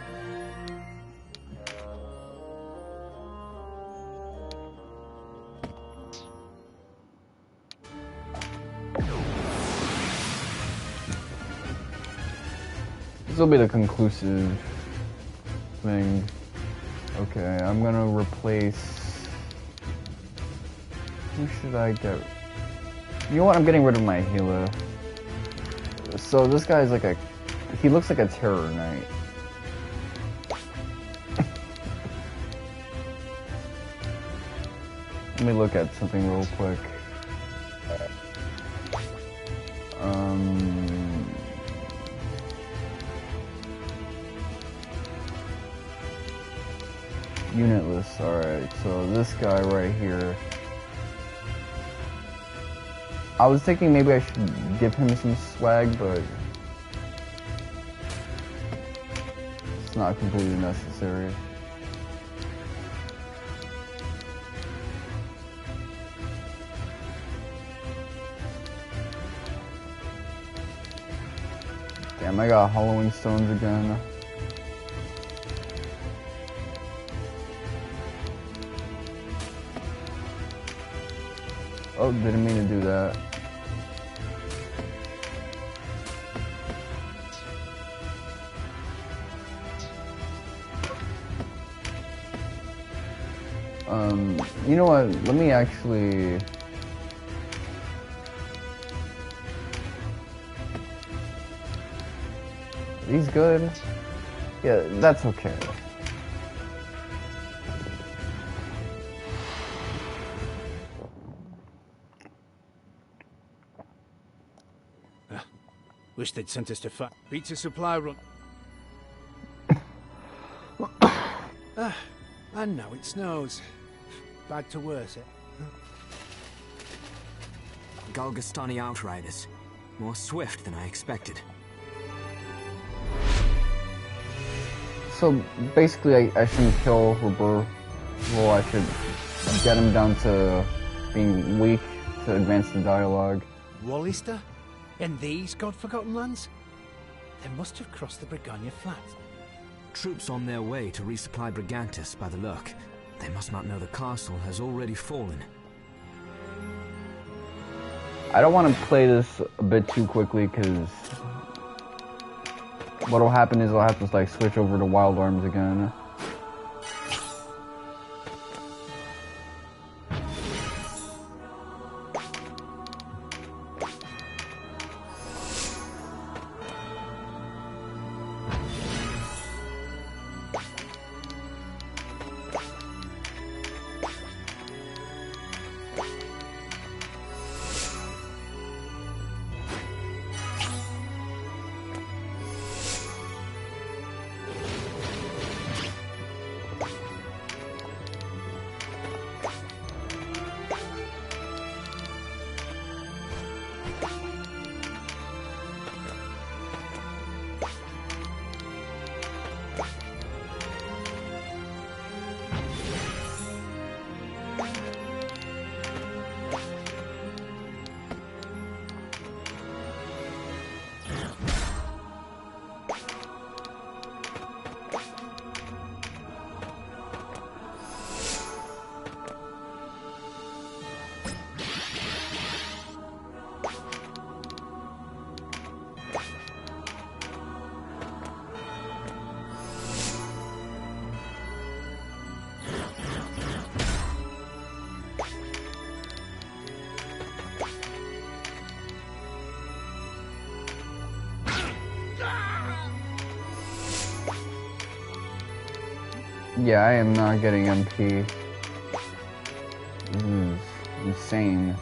This will be the conclusive thing. Okay, I'm gonna replace... Who should I get? You know what? I'm getting rid of my healer. So this guy's like a... He looks like a terror knight. Let me look at something real quick. Unit list, alright, so this guy right here. I was thinking maybe I should give him some swag, but it's not completely necessary. Damn, I got hollowing stones again. Oh, didn't mean to do that. You know what? Let me actually... Are these good? Yeah, that's okay. Wish they'd sent us to fight. Beats a supply run. And now it snows. Bad to worse, eh? Galgistani outriders. More swift than I expected. So basically I shouldn't kill Rebirth. Well, I should get him down to being weak to advance the dialogue. Walister? In these God-forgotten lands? They must have crossed the Brigannia Flat. Troops on their way to resupply Brigantis by the look. They must not know the castle has already fallen. I don't want to play this a bit too quickly, because what'll happen is I'll have to like switch over to Wild Arms again. Yeah, I am not getting MP. This is insane.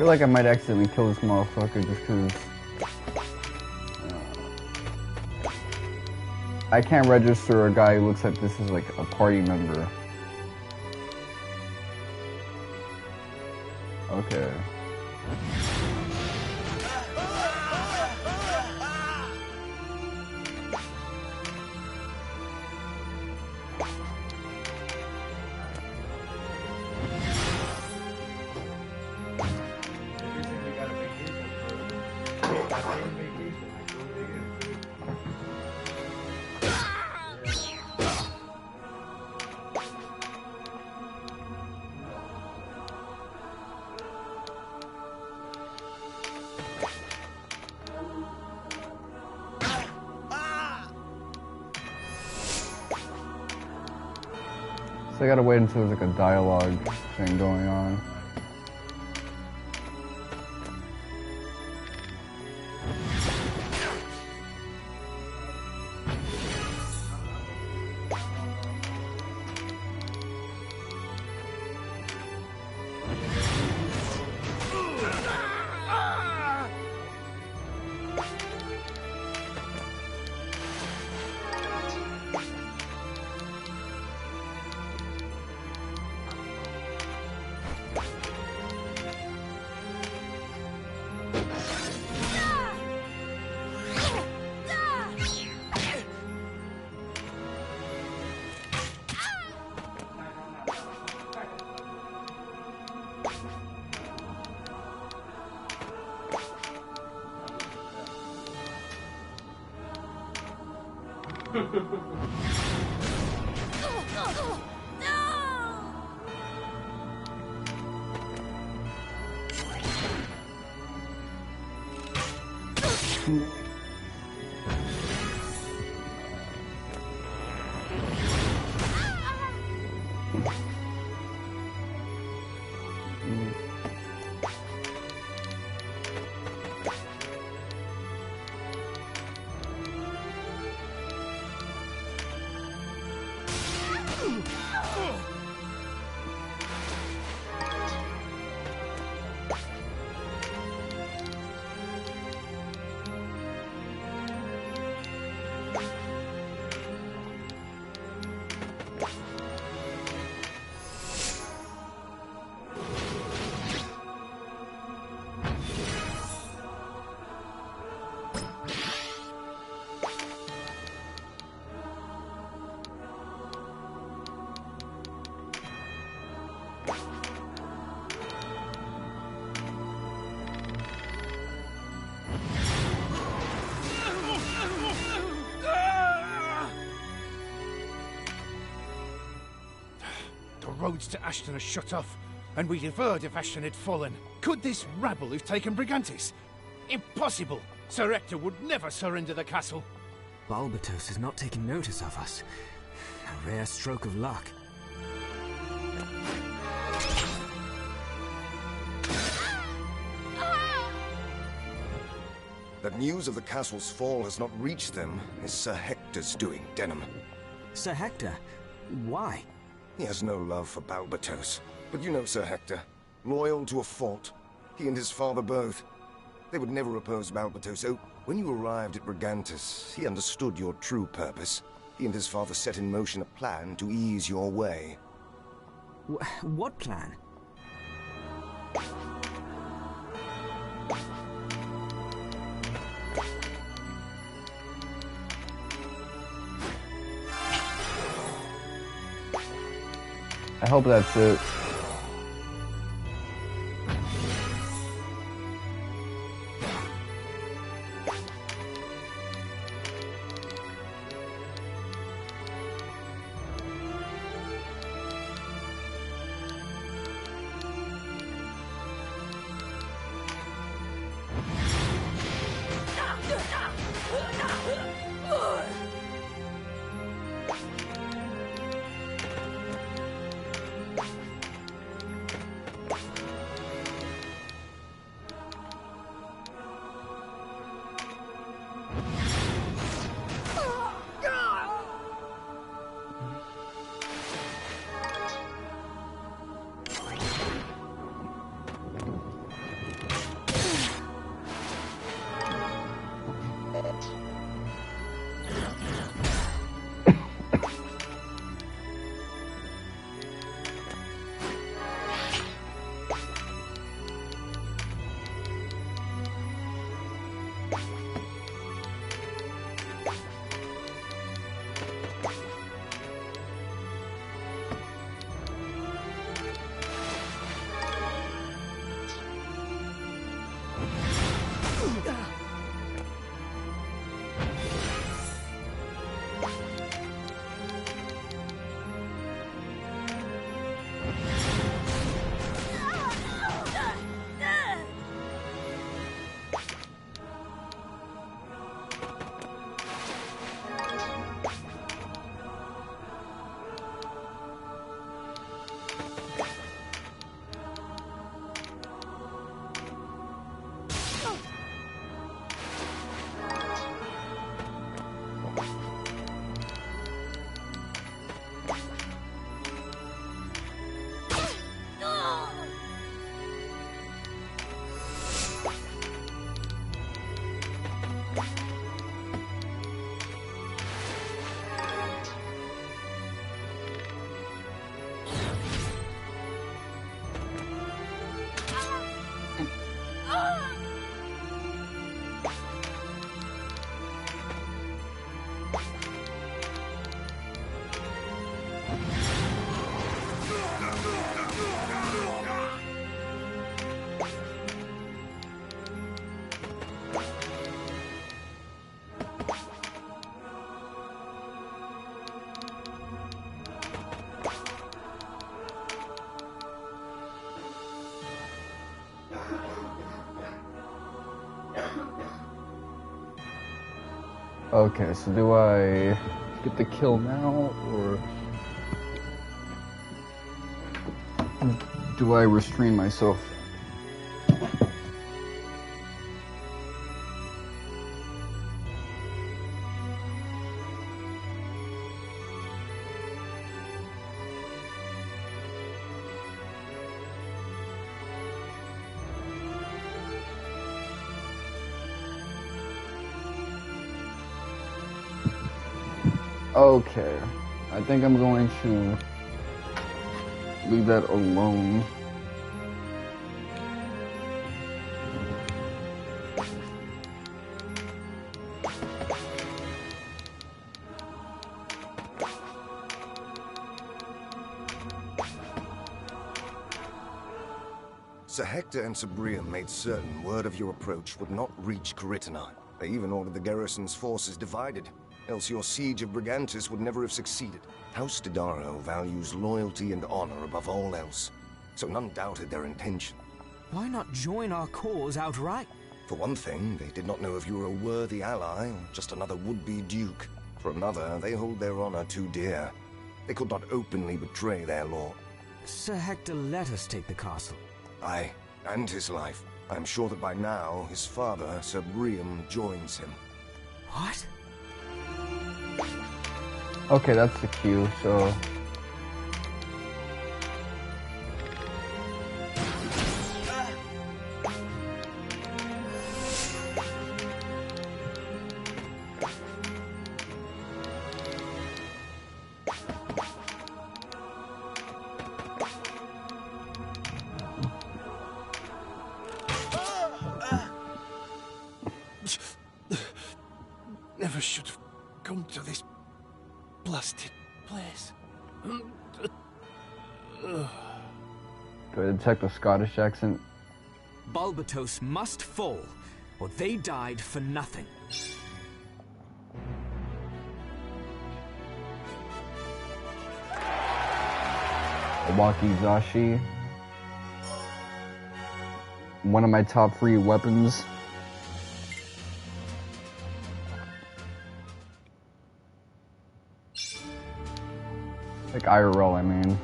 feel like I might accidentally kill this motherfucker just because I can't register a guy who looks like this is like a party member. Okay. So I gotta wait until there's like a dialogue thing going on. Roads to Ashton are shut off, and we'd have heard if Ashton had fallen. Could this rabble have taken Brigantis? Impossible! Sir Hector would never surrender the castle. Balbatos has not taken notice of us. A rare stroke of luck. That news of the castle's fall has not reached them is Sir Hector's doing, Denam. Sir Hector? Why? He has no love for Balbatos. But you know Sir Hector. Loyal to a fault. He and his father both. They would never oppose Balbatos, so when you arrived at Brigantis, he understood your true purpose. He and his father set in motion a plan to ease your way. What plan? I hope that's it. Okay, so do I get the kill now, or do I restrain myself? Okay, I think I'm going to leave that alone. Sir Hector and Sir Briam made certain word of your approach would not reach Corytini. They even ordered the garrison's forces divided. Else your siege of Brigantis would never have succeeded. House Didaro values loyalty and honor above all else, so none doubted their intention. Why not join our cause outright? For one thing, they did not know if you were a worthy ally or just another would-be duke. For another, they hold their honor too dear. They could not openly betray their lord. Sir Hector let us take the castle. Aye, and his life. I am sure that by now, his father, Sir Briam, joins him. What? Okay, that's the cue, so... Never should have come to this blasted place. Do I detect a Scottish accent? Balbatos must fall, or they died for nothing. Wakizashi. One of my top 3 weapons. Like IRL, I mean.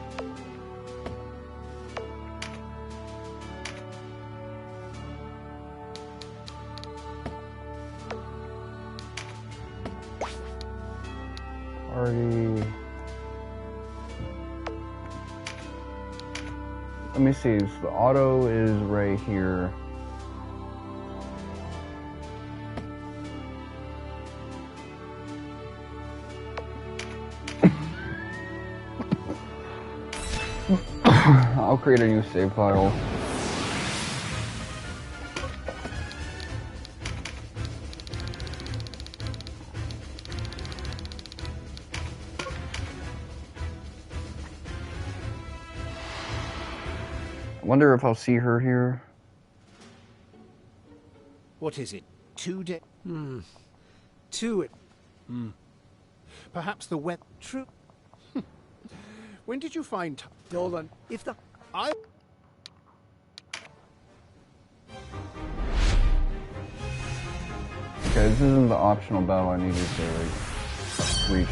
Party. Let me see, so the auto is right here. I'll create a new save file. I wonder if I'll see her here. What is it? 2 days? 2. Perhaps the wet true. When did you find Dolan? If the I Okay, this isn't the optional battle I needed to like reach.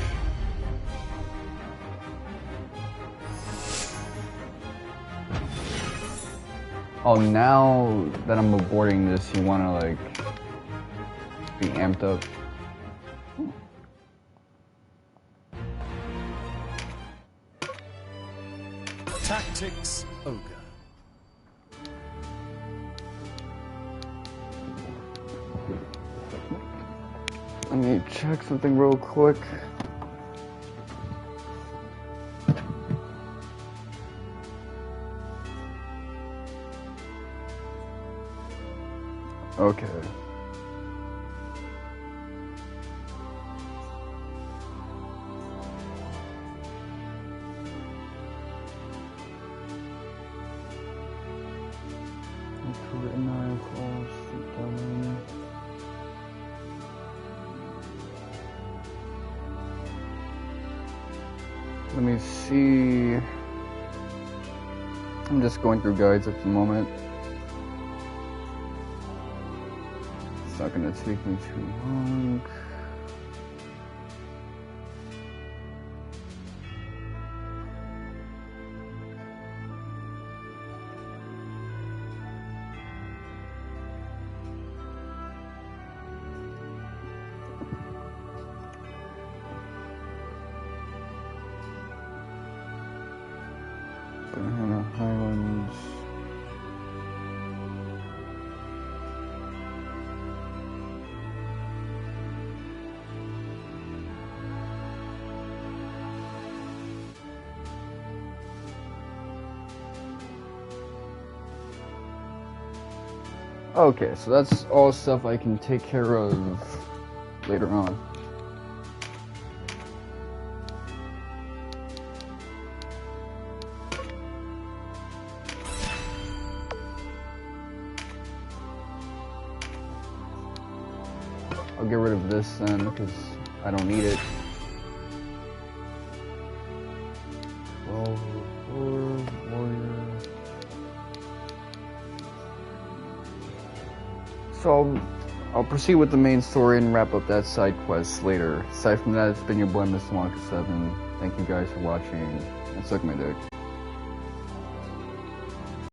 Oh, now that I'm aborting this, you wanna like be amped up. Tactics, Ogre. Let me check something real quick. Okay. Let me see. I'm just going through guides at the moment. It's not gonna take me too long. Okay, so that's all stuff I can take care of later on. I'll get rid of this then, because I don't need it. Warrior. So I'll proceed with the main story and wrap up that side quest later. Aside from that, it's been your boy Mr. Wonka7. Thank you guys for watching, and suck my dick.